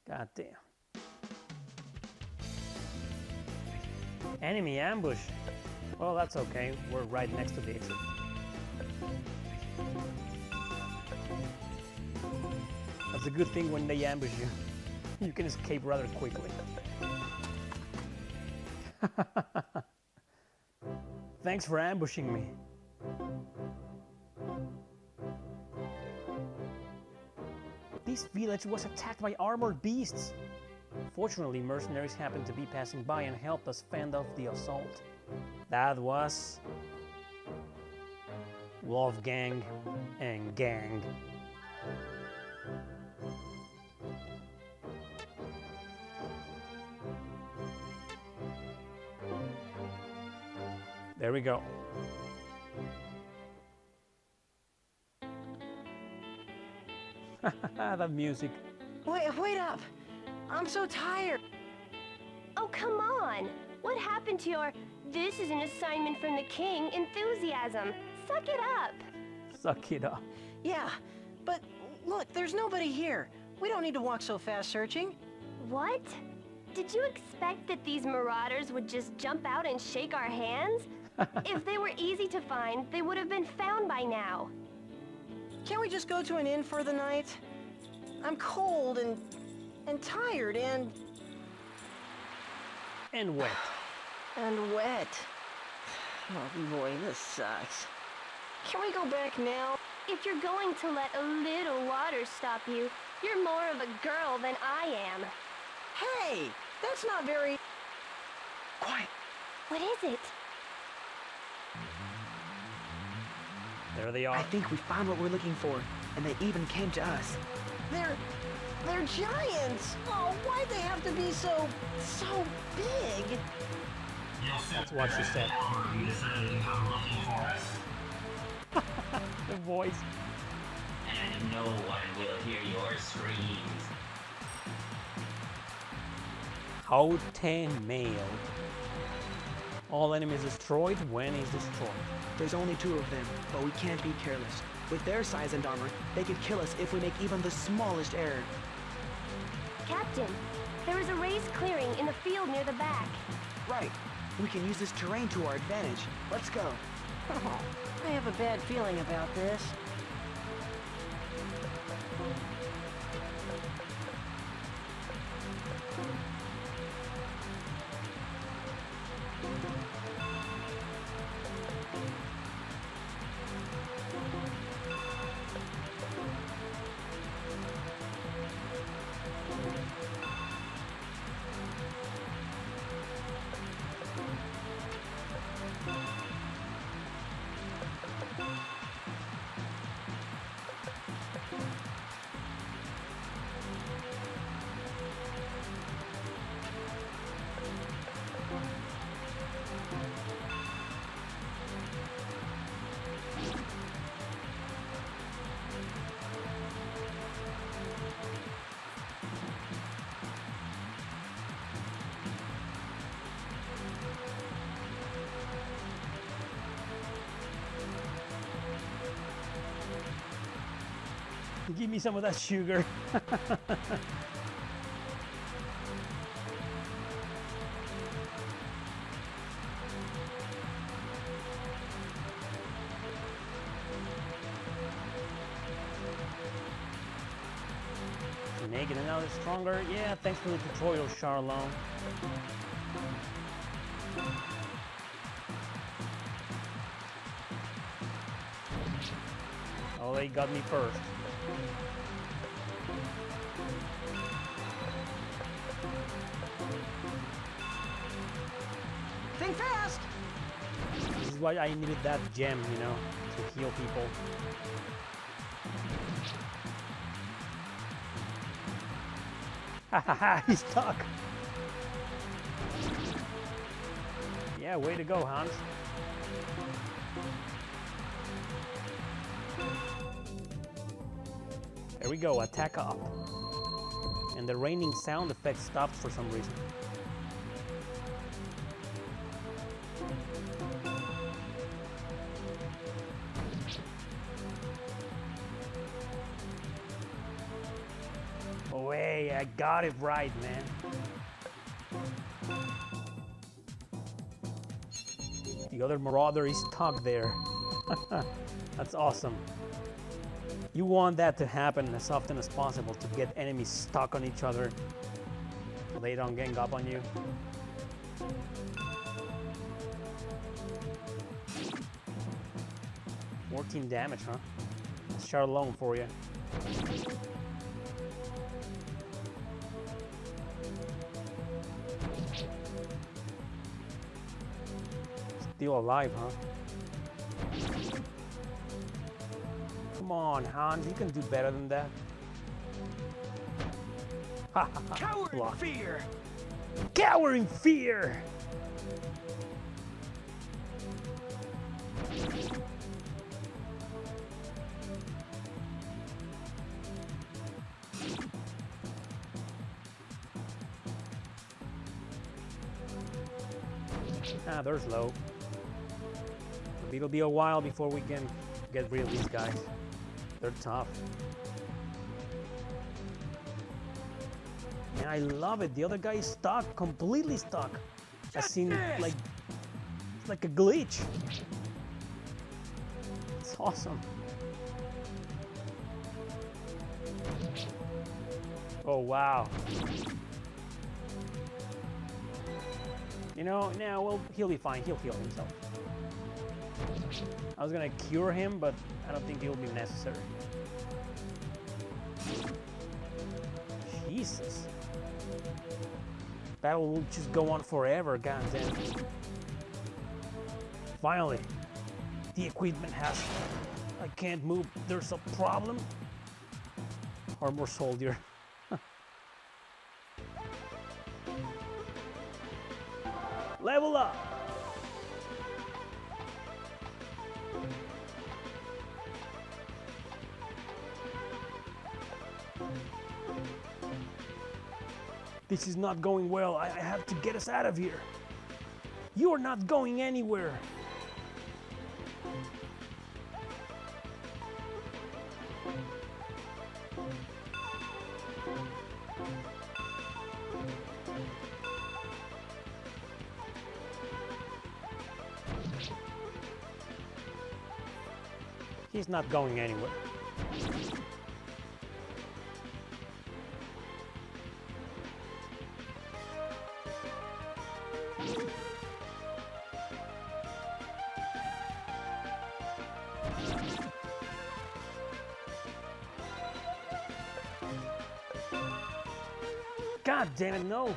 God damn. Enemy ambush. Well, that's okay. We're right next to the exit. That's a good thing when they ambush you. You can escape rather quickly. Thanks for ambushing me. This village was attacked by armored beasts. Fortunately, mercenaries happened to be passing by and helped us fend off the assault. That was Wolfgang and Gang. There we go. That music. Wait up! I'm so tired. Oh, come on! What happened to your "this is an assignment from the king" enthusiasm? Suck it up! Suck it up. Yeah, but look, there's nobody here. We don't need to walk so fast searching. What? Did you expect that these marauders would just jump out and shake our hands? If they were easy to find, they would have been found by now. Can't we just go to an inn for the night? I'm cold and tired and wet. And wet. Oh boy, this sucks. Can we go back now? If you're going to let a little water stop you, you're more of a girl than I am. Hey, that's not very... Quiet. What is it? There they are. I think we found what we're looking for, and they even came to us. They're giants! Oh, why'd they have to be so big? That's what she said. The voice. And no one will hear your screams. How 10 mail. All enemies destroyed when he's destroyed. There's only 2 of them, but we can't be careless. With their size and armor, they could kill us if we make even the smallest error. Captain, there is a raised clearing in the field near the back. Right. We can use this terrain to our advantage. Let's go. Oh, I have a bad feeling about this. Give me some of that sugar. Naked and now it's stronger. Yeah, thanks for the tutorial, Charlone. Oh, they got me first. Think fast! This is why I needed that gem, you know, to heal people. Hahaha, he's stuck. Yeah, way to go, Hans. There we go, attack up. And the raining sound effect stops for some reason. Oh, hey, I got it right, man. The other Marauder is stuck there. That's awesome. You want that to happen as often as possible to get enemies stuck on each other so they don't gang up on you. $14 damage, huh? That's Charlone for you. Still alive, huh? Come on, Hans, you can do better than that. Cower in Block. fear! Cower in fear! Ah, there's low. It'll be a while before we can get rid of these guys. They're tough. And I love it. The other guy is stuck, completely stuck. I seen like it's like a glitch. It's awesome. Oh wow. You know, now well he'll be fine. He'll heal himself. I was gonna cure him, but I don't think it'll be necessary. Jesus. Battle will just go on forever, goddamn. Finally, the equipment has... I can't move. There's a problem. Armor soldier. Level up! This is not going well. I have to get us out of here. You are not going anywhere. He's not going anywhere. God damn it, no!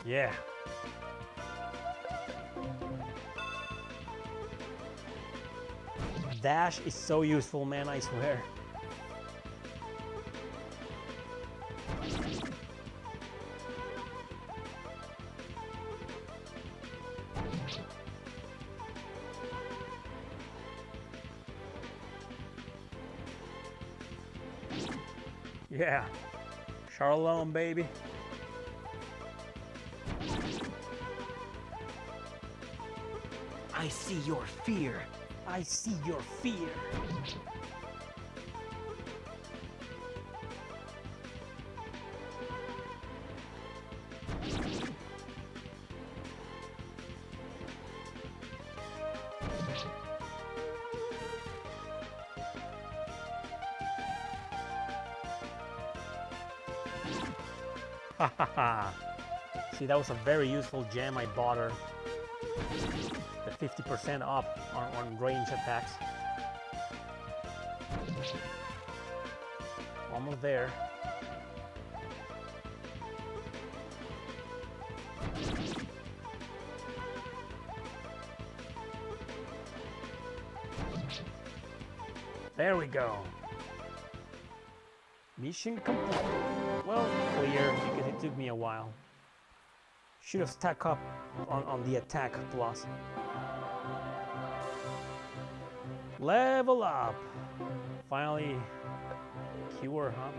Yeah. Dash is so useful, man, I swear. Yeah. Charlone, baby. I see your fear. I see your fear. See, that was a very useful gem. I bought her. The 50% up on range attacks. Almost there. There we go. Mission complete. Well, clear, because it took me a while. Should have stacked up on the attack plus. Level up. Finally, cure, huh?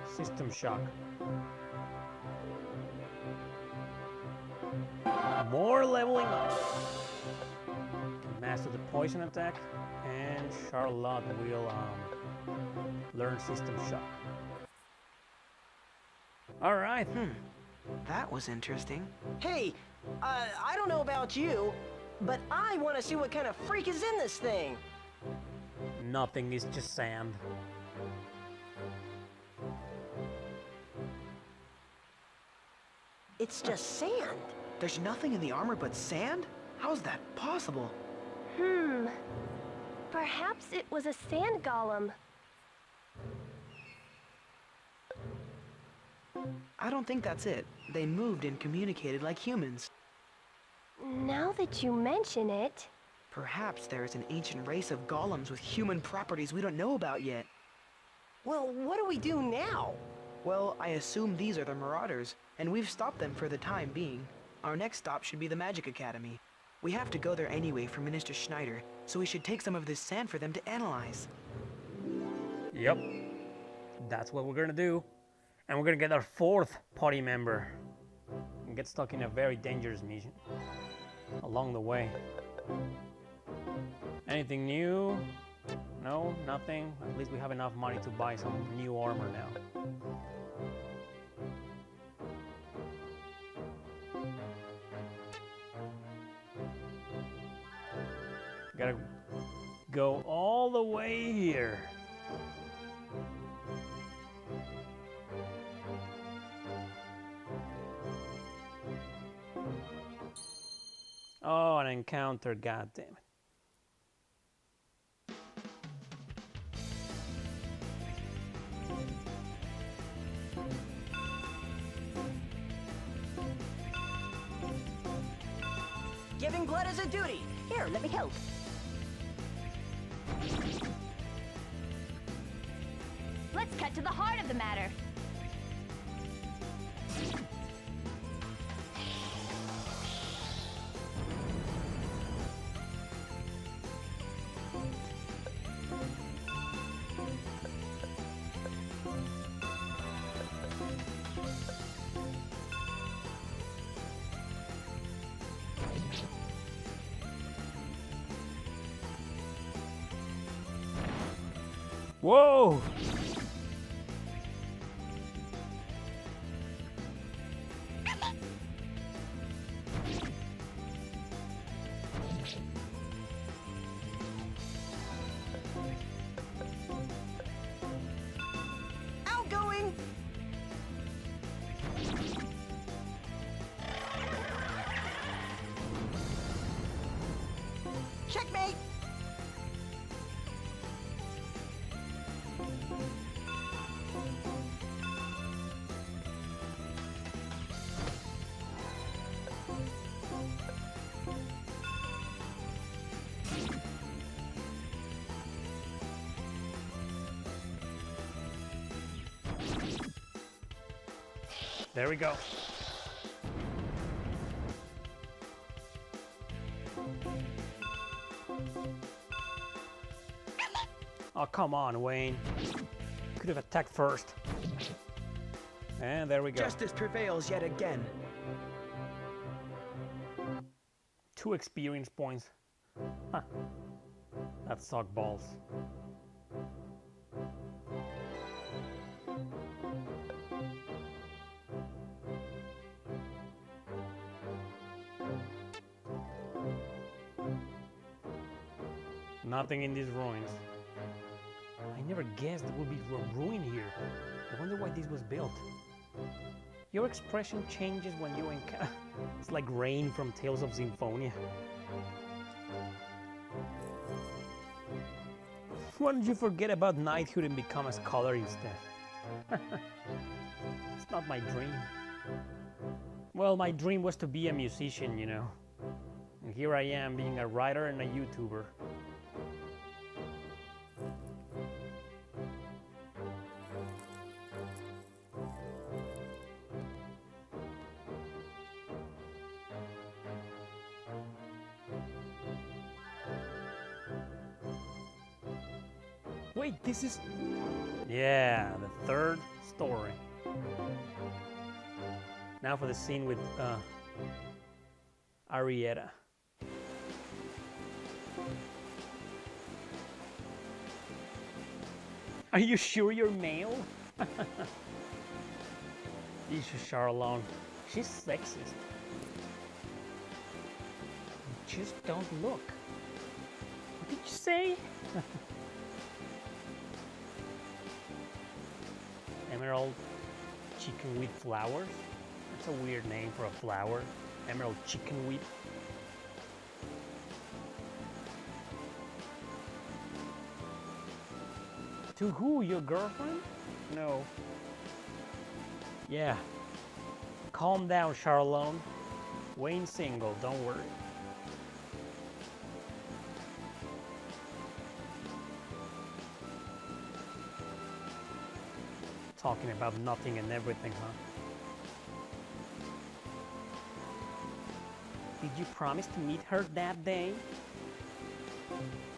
System shock. More leveling up. Master the poison attack, and Charlotte will learn system shock. All right. That was interesting. Hey, I don't know about you, but I want to see what kind of freak is in this thing. Nothing, is just sand. It's just sand. There's nothing in the armor but sand? How's that possible? Perhaps it was a sand golem. I don't think that's it. They moved and communicated like humans. Now that you mention it... Perhaps there is an ancient race of golems with human properties we don't know about yet. Well, what do we do now? Well, I assume these are the Marauders, and we've stopped them for the time being. Our next stop should be the Magic Academy. We have to go there anyway for Minister Schneider, so we should take some of this sand for them to analyze. Yep. That's what we're gonna do. And we're gonna get our 4th party member. And get stuck in a very dangerous mission along the way. Anything new? No, nothing. At least we have enough money to buy some new armor now. Gotta go all the way here. Oh, an encounter, goddammit. Giving blood is a duty. Here, let me help. Let's cut to the heart of the matter. Whoa! Outgoing! Checkmate! There we go. Oh, come on, Wayne. Could have attacked first. And there we go. Justice prevails yet again. 2 experience points. Huh. That sucked balls. Nothing in these ruins. I never guessed there would be a ruin here. I wonder why this was built. Your expression changes when you encounter... It's like rain from Tales of Symphonia. Why don't you forget about knighthood and become a scholar instead? It's not my dream. Well, my dream was to be a musician, you know. And here I am being a writer and a YouTuber. Wait, this is... Yeah, the 3rd story. Now for the scene with Arrieta. Are you sure you're male? Jesus, Charlone. She's sexist. Just don't look. What did you say? Emerald chickenweed flowers? That's a weird name for a flower. Emerald chickenweed. To who? Your girlfriend? No. Yeah. Calm down, Charlone. Wayne's single, don't worry. Talking about nothing and everything, huh? Did you promise to meet her that day?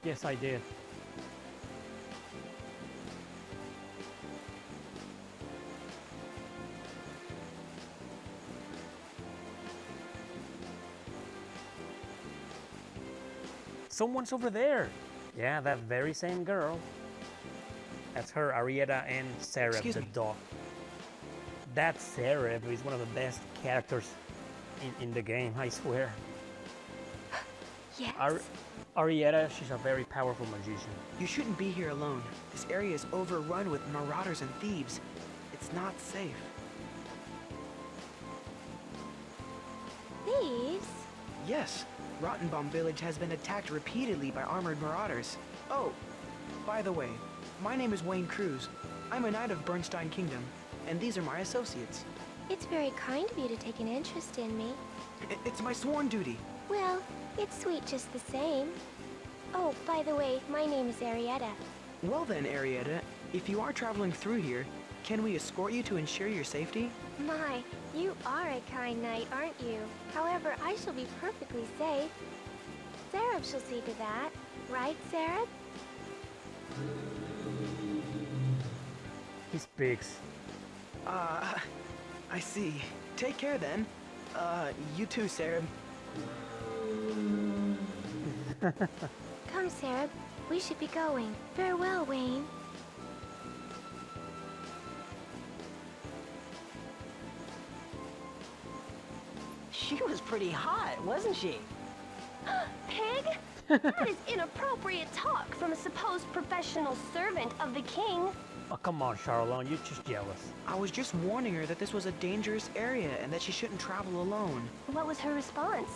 Yes, I did. Someone's over there. Yeah, that very same girl. That's her, Arrieta and Sereb, the dog. That Sereb is one of the best characters in the game, I swear. Yes. Arrieta, she's a very powerful magician. You shouldn't be here alone. This area is overrun with marauders and thieves. It's not safe. Thieves? Yes. Rottenbaum Village has been attacked repeatedly by armored marauders. Oh, by the way, my name is Wayne Cruz. I'm a knight of Bernstein Kingdom, and these are my associates. It's very kind of you to take an interest in me. It's my sworn duty. Well, it's sweet just the same. Oh, by the way, my name is Arrieta. Well then, Arrieta, if you are traveling through here, can we escort you to ensure your safety? My, you are a kind knight, aren't you? However, I shall be perfectly safe. Sereb shall see to that. Right, Sereb? He speaks. I see. Take care then. You too, Sereb. Come, Sereb. We should be going. Farewell, Wayne. She was pretty hot, wasn't she? Pig? That is inappropriate talk from a supposed professional servant of the king. Oh, come on, Charlone, you're just jealous. I was just warning her that this was a dangerous area and that she shouldn't travel alone. What was her response?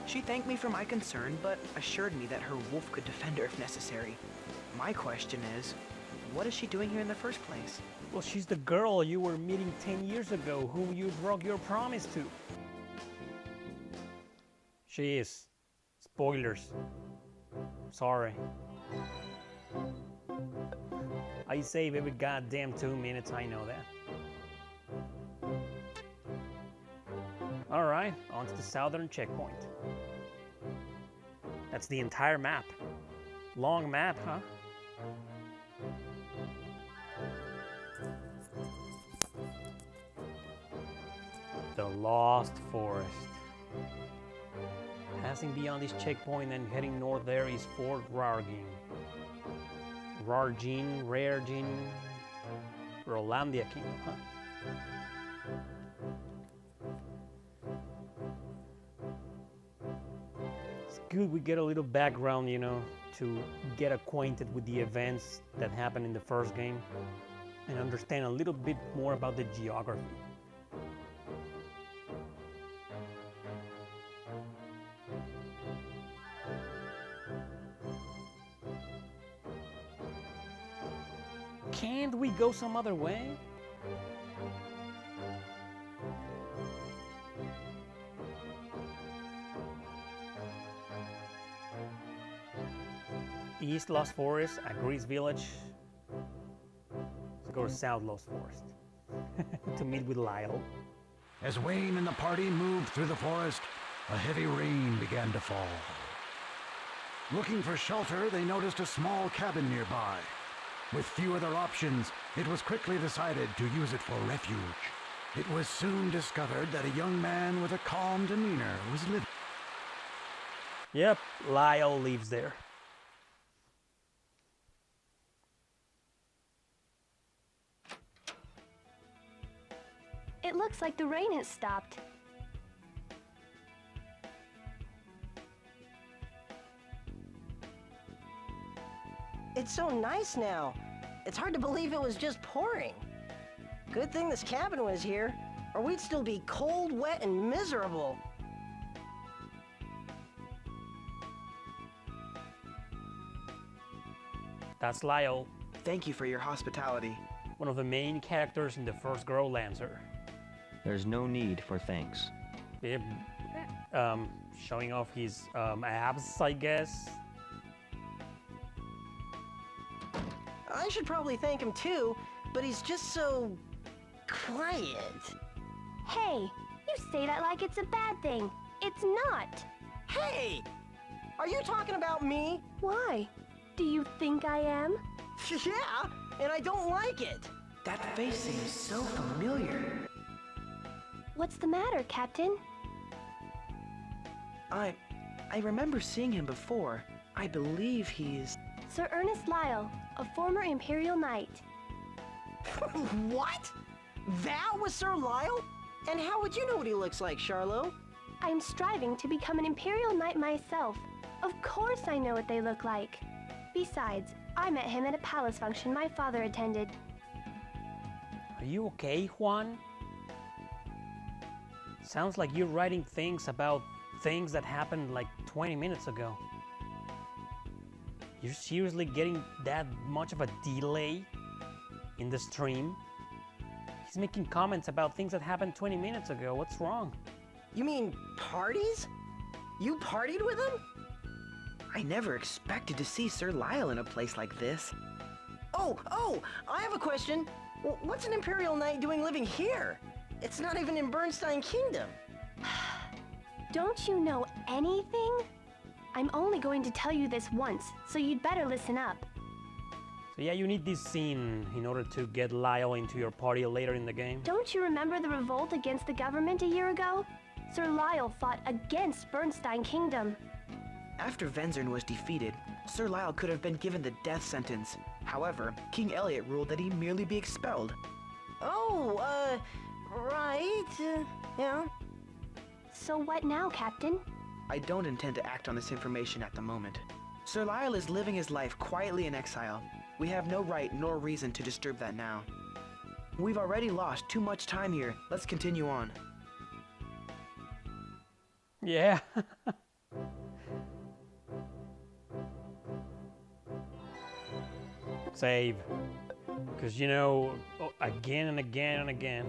She thanked me for my concern, but assured me that her wolf could defend her if necessary. My question is, what is she doing here in the first place? Well, she's the girl you were meeting 10 years ago, whom you broke your promise to. She is. Spoilers. Sorry. I save every goddamn 2 minutes, I know that. Alright, on to the southern checkpoint. That's the entire map. Long map, huh? The Lost Forest. Passing beyond this checkpoint and heading north there is Fort Rargin. Rargin, Rolandia Kingdom, huh? It's good we get a little background, you know, to get acquainted with the events that happened in the first game and understand a little bit more about the geography. Can't we go some other way? East Lost Forest, Agrees Village. Let's go to South Lost Forest to meet with Lyle. As Wayne and the party moved through the forest, a heavy rain began to fall. Looking for shelter, they noticed a small cabin nearby. With few other options, it was quickly decided to use it for refuge. It was soon discovered that a young man with a calm demeanor was living. Yep, Lyle lives there. It looks like the rain has stopped. It's so nice now. It's hard to believe it was just pouring. Good thing this cabin was here, or we'd still be cold, wet, and miserable. That's Lyle. Thank you for your hospitality. one of the main characters in the first Growlanser. There's no need for thanks. Yep. Showing off his abs, I guess. I should probably thank him too, but he's just so quiet. Hey, you say that like it's a bad thing. It's not. Hey! Are you talking about me? Why? Do you think I am? Yeah, and I don't like it. That face seems so familiar. What's the matter, Captain? I remember seeing him before. I believe he's... Sir Ernest Lyle, a former Imperial Knight. What? That was Sir Lyle? And how would you know what he looks like, Charlo? I'm striving to become an Imperial Knight myself. Of course I know what they look like. Besides, I met him at a palace function my father attended. Are you okay, Juan? Sounds like you're writing things about things that happened like 20 minutes ago. You're seriously getting that much of a delay in the stream? He's making comments about things that happened 20 minutes ago. What's wrong? You mean parties? You partied with him? I never expected to see Sir Lyle in a place like this. Oh, I have a question. What's an Imperial Knight doing living here? It's not even in Bernstein Kingdom. Don't you know anything? I'm only going to tell you this once, so you'd better listen up. So yeah, you need this scene in order to get Lyle into your party later in the game. Don't you remember the revolt against the government a year ago? Sir Lyle fought against Bernstein Kingdom. After Venzern was defeated, Sir Lyle could have been given the death sentence. However, King Elliot ruled that he merely be expelled. Oh, right, yeah. So what now, Captain? I don't intend to act on this information at the moment. Sir Lyle is living his life quietly in exile. We have no right nor reason to disturb that now. We've already lost too much time here. Let's continue on. Yeah. Save. Because, you know, again and again and again.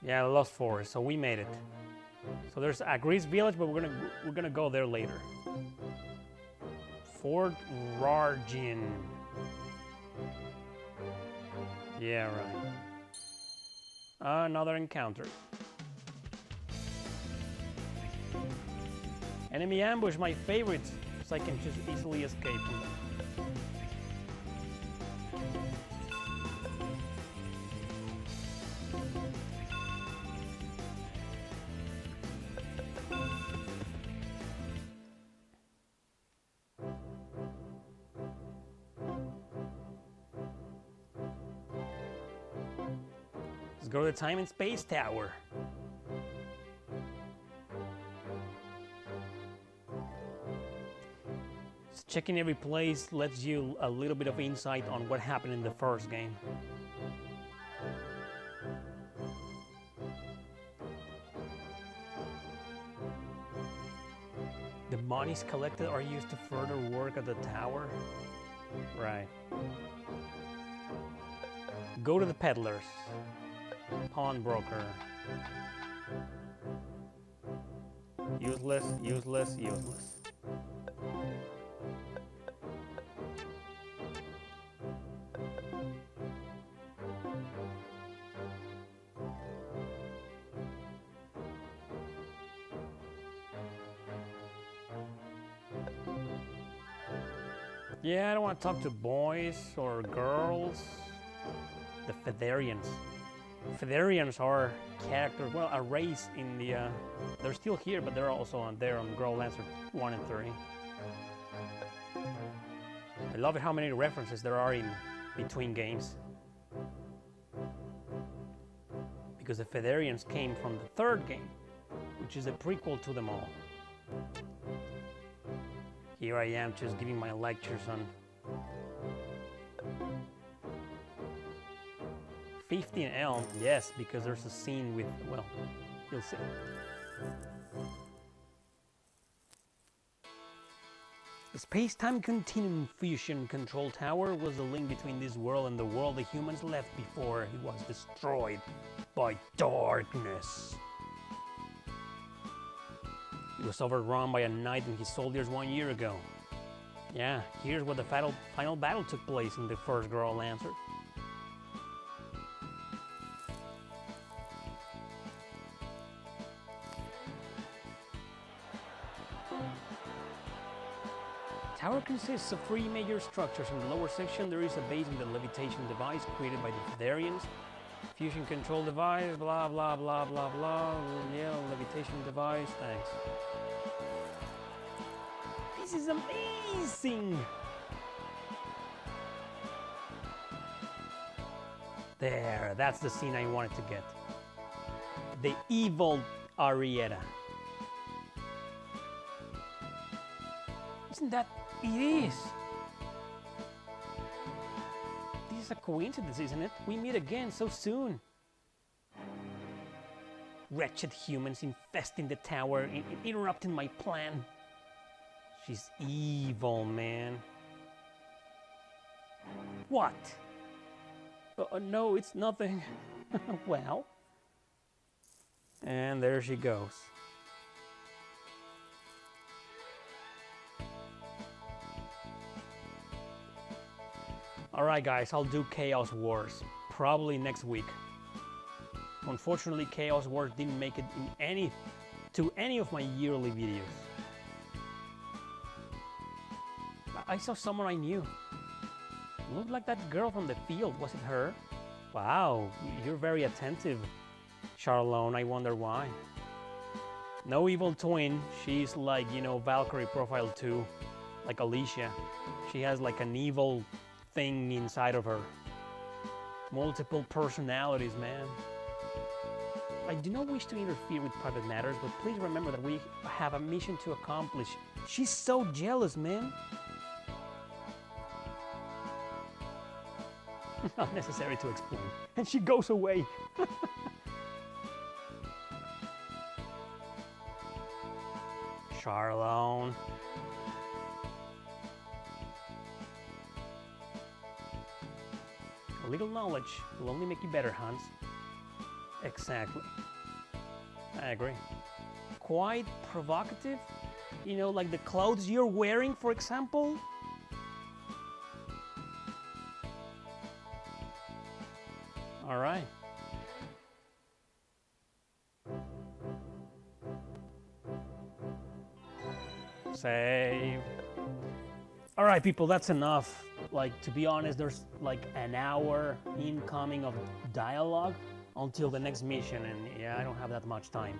Yeah, Lost Forest, so we made it. So there's a Greece village, but we're gonna go there later. Fort Rargin. Yeah, right. Another encounter. Enemy ambush, my favorite, so I can just easily escape from them. Let's go to the Time and Space Tower. Checking every place lets you a little bit of insight on what happened in the first game. The monies collected are used to further work at the tower. Right. Go to the peddlers. Pawnbroker. Useless, useless, useless. Yeah, I don't want to talk to boys or girls. The Fetherians. Fetherians are characters, well, a race in the... they're still here, but they're also on Growlanser 1 and 3. I love it how many references there are in between games. Because the Fetherians came from the third game, which is a prequel to them all. Here I am just giving my lectures on 15 Elm, yes, because there's a scene with, well, you'll see. The space-time continuum fusion control tower was the link between this world and the world the humans left before it was destroyed by darkness. It was overrun by a knight and his soldiers 1 year ago. Yeah, here's where the final battle took place in the first Growlanser. The tower consists of 3 major structures. In the lower section there is a base and the levitation device created by the Fedarians. Fusion control device, blah blah blah blah blah, yeah, levitation device, thanks. This is amazing! There, that's the scene I wanted to get. The evil Arrieta. Isn't that... It is! This is a coincidence, isn't it? We meet again so soon. Wretched humans infesting the tower, interrupting my plan. She's evil, man. What? No, it's nothing. Well. And there she goes. Alright guys, I'll do Chaos Wars, probably next week. Unfortunately, Chaos Wars didn't make it in any of my yearly videos. I saw someone I knew. Looked like that girl from the field, was it her? Wow, you're very attentive, Charlone, I wonder why. No evil twin, she's like, you know, Valkyrie Profile 2, like Alicia. She has like an evil thing inside of her. Multiple personalities, man. I do not wish to interfere with private matters, but please remember that we have a mission to accomplish. She's so jealous, man. Not necessary to explain. And she goes away. Charlone. A little knowledge will only make you better, Hans. Exactly. I agree. Quite provocative. You know, like the clothes you're wearing, for example. All right. Save. All right, people, that's enough. Like, to be honest, there's like an hour incoming of dialogue until the next mission, and yeah, I don't have that much time.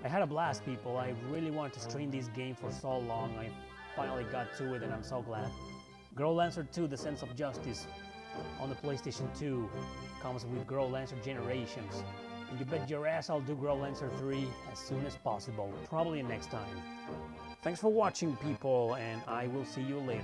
I had a blast, people. I really wanted to stream this game for so long. I finally got to it, and I'm so glad. Growlanser 2, The Sense of Justice, on the PlayStation 2, comes with Growlanser Generations. And you bet your ass I'll do Growlanser 3 as soon as possible, probably next time. Thanks for watching, people, and I will see you later.